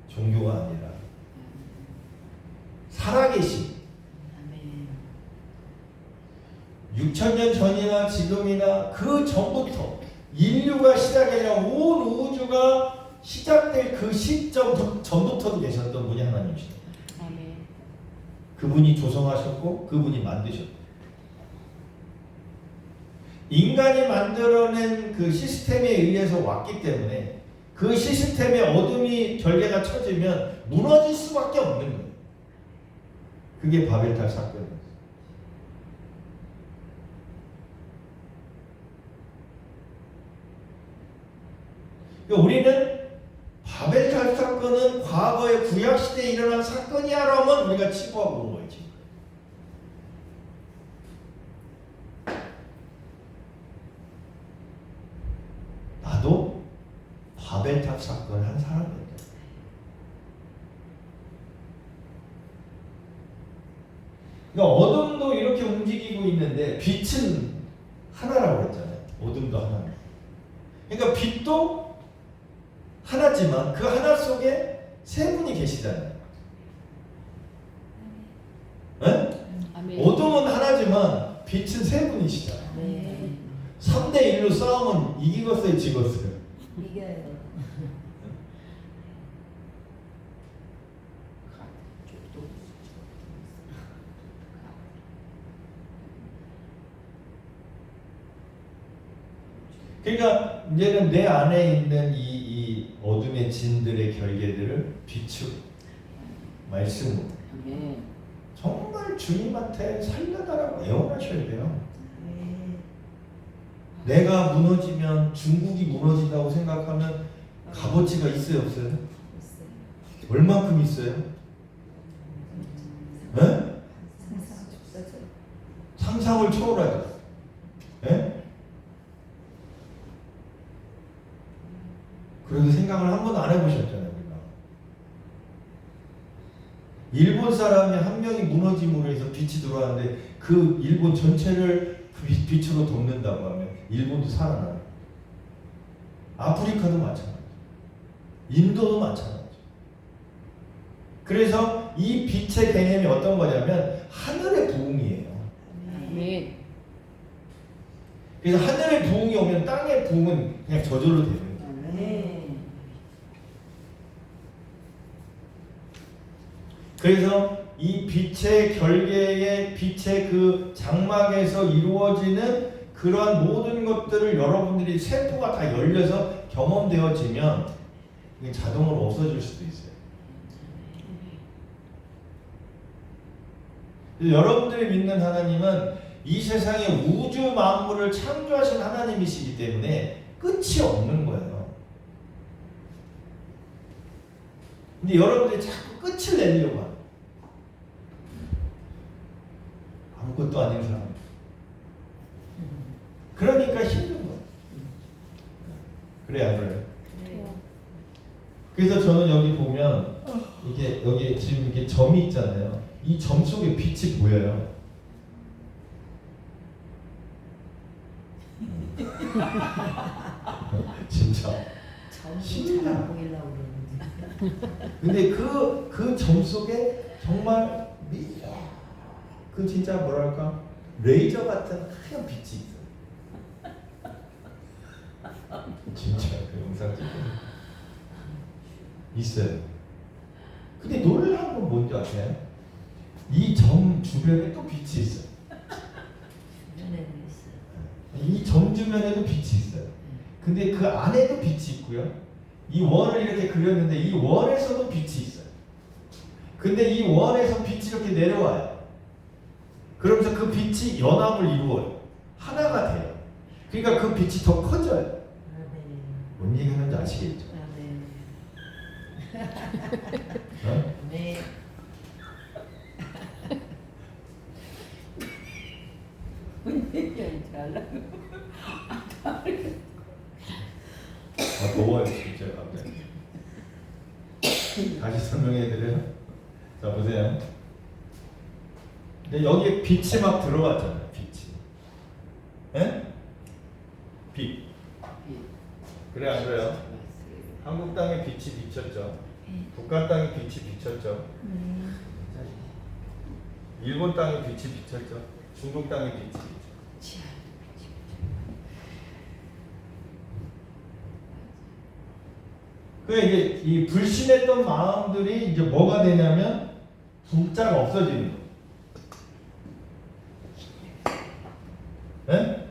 종교가 아니라 살아계신 6,000년 전이나 지금이나 그 전부터 인류가 시작이 아니라 온 우주가 시작될 그 시점 전부터도 계셨던 분이 하나님이십니다. 아멘. 그분이 조성하셨고 그분이 만드셨고 인간이 만들어낸 그 시스템에 의해서 왔기 때문에 그 시스템에 어둠이 결계가 쳐지면 무너질 수밖에 없는 거예요. 그게 바벨탑 사건이에요. 그러니까 우리는 바벨탑 사건은 과거의 구약시대에 일어난 사건이야라면 우리가 치부하고 온 거예요. 지금. 나도 바벨탑 사건을 한 사람이에요. 그러니까 어둠도 이렇게 움직이고 있는데 빛은 하나라고 했잖아요. 어둠도 하나. 그러니까 빛도 하나지만 그 하나 속에 세 분이 계시잖아요. 네? 아멘. 어둠은 하나지만 빛은 세 분이시잖아요. 네. 3대 1로 싸우면 이기겠어요, 지겠어요? 이겨요. 그러니까 이제는 내 안에 있는 이 어둠의 진들의 결계들을 빛으로 말씀으로 아멘. 정말 주님한테 살려달라고 애원하셔야 돼요. 내가 무너지면 중국이 무너진다고 생각하면 값어치가 있어요, 없어요? 얼만큼 있어요? 네? 상상을 초월하죠. 네? 그래도 생각을 한 번도 안 해보셨잖아요, 우리가. 일본 사람이 한 명이 무너짐으로 해서 빛이 들어왔는데 그 일본 전체를 빛으로 돕는다고 하면 일본도 살아나요. 아프리카도 마찬가지. 인도도 마찬가지. 그래서 이 빛의 개념이 어떤 거냐면 하늘의 부흥이에요. 아멘. 그래서 하늘의 부흥이 오면 땅의 부흥은 그냥 저절로 되는 거예요. 그래서 이 빛의 결계의 빛의 그 장막에서 이루어지는 그러한 모든 것들을 여러분들이 세포가 다 열려서 경험되어지면 이게 자동으로 없어질 수도 있어요. 여러분들이 믿는 하나님은 이 세상의 우주 만물을 창조하신 하나님이시기 때문에 끝이 없는 거예요. 근데 여러분들이 자꾸 끝을 내려고 해요. 아무것도 아닌 사람. 그러니까 힘든 거예요. 그래 안 그래요? 그래서 저는 여기 보면 이게 여기 지금 이렇게 점이 있잖아요. 이 점 속에 빛이 보여요. 진짜. 잘 보이려고 그러는데. 근데 그 점 속에 정말 그 진짜 뭐랄까 레이저 같은 하얀 빛이 있어요. 진짜 그 영상 찍고 있어요. 근데 놀라운 건 뭔지 아세요? 이 점 주변에 또 빛이 있어요. 이 점 주변에도 빛이 있어요. 근데 그 안에도 빛이 있고요. 이 원을 이렇게 그렸는데 이 원에서도 빛이 있어요. 근데 이 원에서 빛이 이렇게 내려와요. 그러면서 그 빛이 연합을 이루어요. 하나가 돼요. 그러니까 그 빛이 더 커져요. 뭔 얘기하는지 아시겠죠? 어? 네. 더워요 진짜 갑자기. 다시 설명해드려요. 자 보세요. 근데 여기에 빛이 막 들어왔잖아요. 빛이. 예? 빛. 그래 안 그래요? 한국 땅에 빛이 비쳤죠. 북한 땅에 빛이 비쳤죠. 일본 땅에 빛이 비쳤죠. 중국 땅에 빛이 비쳤죠. 그 이제 이 불신했던 마음들이 이제 뭐가 되냐면 불자가 없어지는 거예요. 예?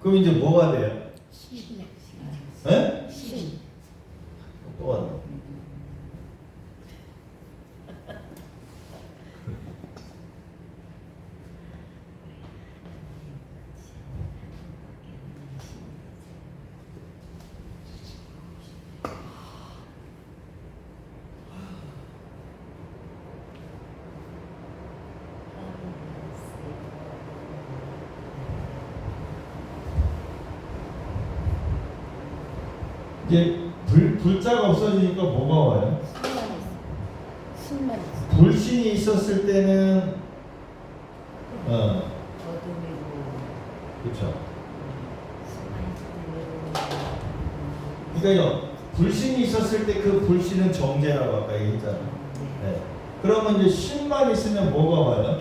그럼 이제 뭐가 돼요? 예? 또 왔네. 이제 불자가 없어지니까 뭐가 와요? 신만 있어. 불신이 있었을 때는 어둠이고 그렇죠. 그러니까요 불신이 있었을 때 그 불신은 정죄라고 아까 얘기했잖아요. 네. 그러면 이제 신만 있으면 뭐가 와요?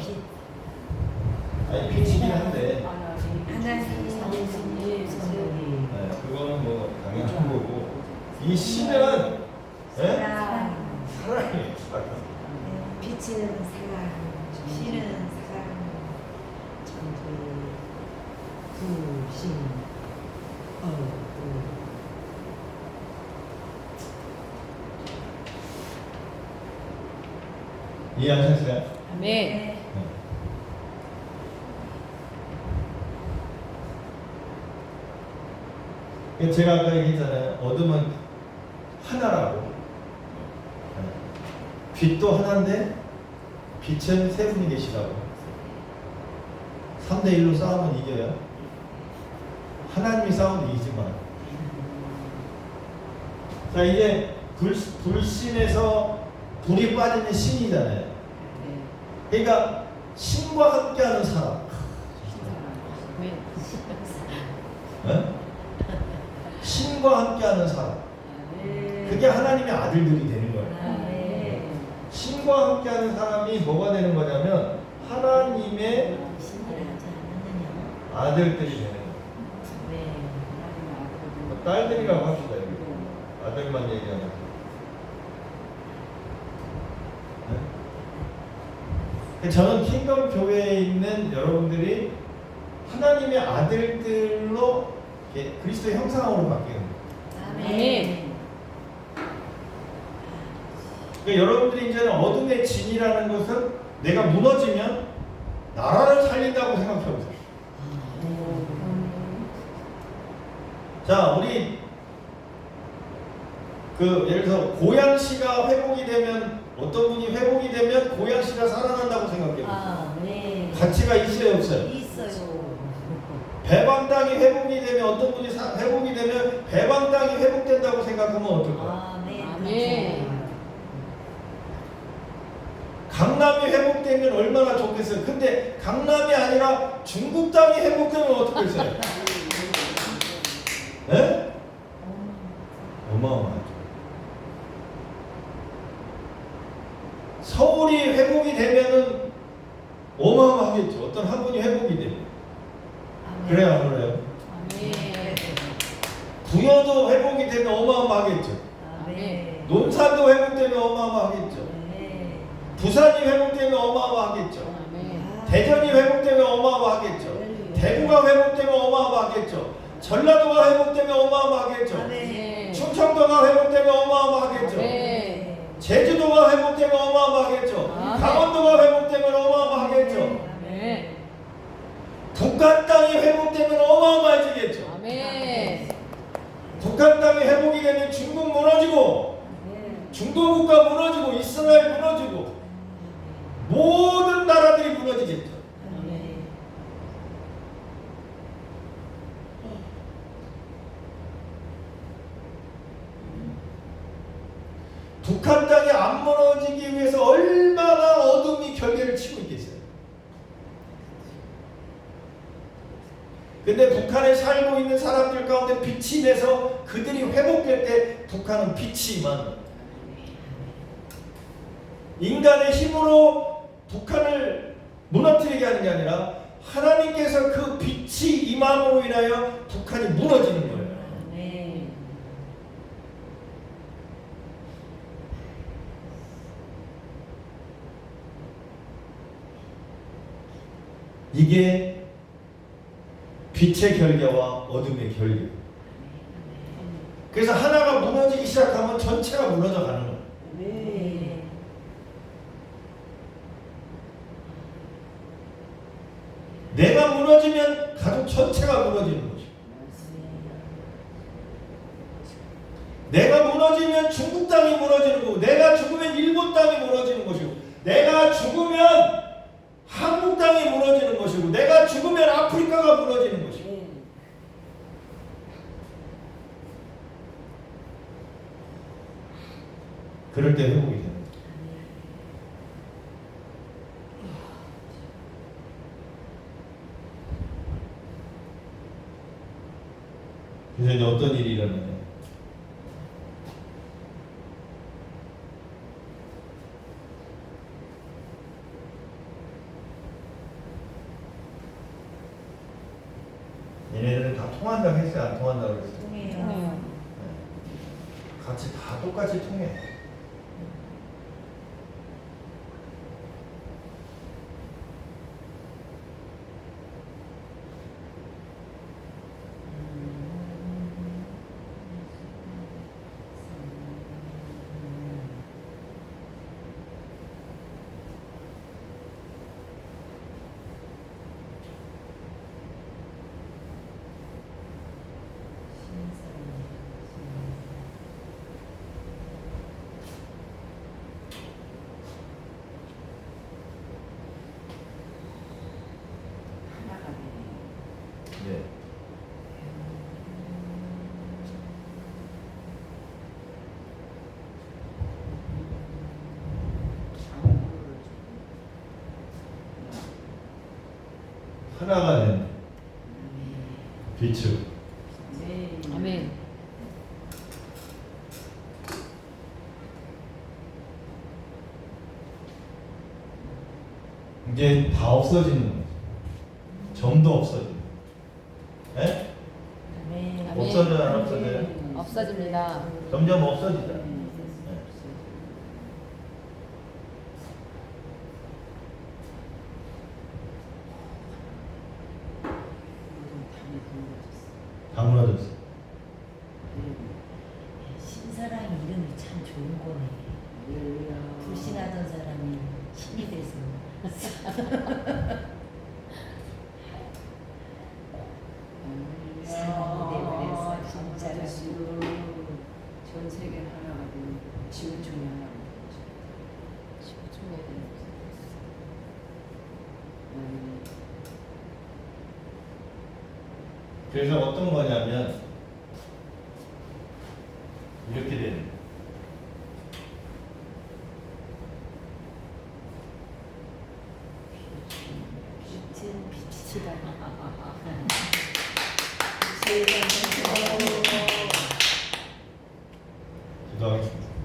아니 빛이긴 한데 하나님 예수님 성령이 네, 그거는 뭐 당연한 거고 이 신은 예? 사랑 사랑이에요. 사랑. 빛은 사랑 신은 사랑 전부 구신 이해하셨어요? 아멘. 제가 아까 얘기했잖아요. 어둠은 하나라고. 빛도 하나인데 빛은 세 분이 계시라고. 3대 1로 싸우면 이겨요. 하나님이 싸우면 이기지만. 자, 이제 불신에서 불이 빠지는 신이잖아요. 그러니까 신과 함께하는 사람. 아멘. 네? 신과 함께하는 사람. 그게 하나님의 아들들이 되는 거예요. 신과 함께하는 사람이 뭐가 되는 거냐면 하나님의 아들들이 되는 거예요. 딸들이라고 합시다. 여기. 아들만 얘기하면. 네? 저는 킹덤 교회에 있는 여러분들이 하나님의 아들들로 그리스도의 형상으로 바뀌는 거예요. 아멘. 그러니까 여러분들이 이제는 어둠의 진이라는 것은 내가 무너지면 나라를 살린다고 생각해 보세요. 자, 우리 예를 들어서 고양시가 회복이 되면 어떤 분이 회복이 되면 고양시가 살아난다고 생각해 보세요. 가치가 있어요, 없어요? 있어요. 배방 땅이 회복이 되면 어떤 분이 회복이 되면 배방 땅이 회복된다고 생각하면 어떨까요? 아멘. 강남이 회복되면 얼마나 좋겠어요. 근데 강남이 아니라 중국 땅이 회복되면 어떻겠어요? 네? 어마어마하죠. 서울이 회복이 되면은 어마어마하겠죠. 어떤 한 분이 회복이 되면. 그래요, 안 그래요? 아멘. 부여도 회복이 되면 어마어마하겠죠. 아멘. 논산도 회복되면 어마어마하겠죠. 부산이 회복되면 어마어마하겠죠. 아멘. 대전이 회복되면 어마어마하겠죠. 대구가 회복되면 어마어마하겠죠. 전라도가 회복되면 어마어마하겠죠. 충청도가 회복되면 어마어마하겠죠. 아멘. 제주도가 회복되면 어마어마하겠죠. 아멘. 강원도가 회복되면 어마어마하겠죠. 아멘. 북한 땅이 회복되면 어마어마해지겠죠. 아멘. 북한 땅이 회복이 되면 중국 무너지고 중동 국가 무너지고 이스라엘 무너지고 모든 나라들이 무너지겠죠. 북한 땅이 안 무너지기 위해서 얼마나 어둠이 결계를 치고 있겠어요. 근데 북한에 살고 있는 사람들 가운데 빛이 내서 그들이 회복될 때 북한은 빛이만 인간의 힘으로 북한을 무너뜨리게 하는 게 아니라 하나님께서 그 빛이 임함으로 인하여 북한이 무너지는 거예요. 이게 빛의 결계와 어둠의 결계. 그래서 하나가 무너지기 시작하면 전체가 무너져 가는 거예요. 내가 무너지면 가족 전체가 무너지는 것이고, 내가 무너지면 중국 땅이 무너지는 거고, 내가 죽으면 일본 땅이 무너지는 것이고, 내가 죽으면 한국 땅이 무너지는 것이고, 내가 죽으면 아프리카가 무너지는 것이고. 그럴 때 회복이 됩니다. 그래서 이제 어떤 일이 일어나냐? 얘네들은 다 통한다고 했어요? 안 통한다고 그랬어요? 통해요. 같이 다 똑같이 통해. 하나가 된 빛으로. 아멘. 이제 다 없어지는 거죠. 점도 없어지는. 예? 아멘. 없어져요, 안 없어져요? 없어집니다. 점점 없어지죠. 예. 다 무너졌어. 신사랑 이름이 참 좋은 거네. 불신하던 사람이 신이 돼서. 사랑이 돼버렸어 진짜로. 전 세계 하나가 되는 지구 중에 하나가 그래서 어떤 거냐면 이렇게 되는 거예요. 빛은 빛이다. 기도하겠습니다.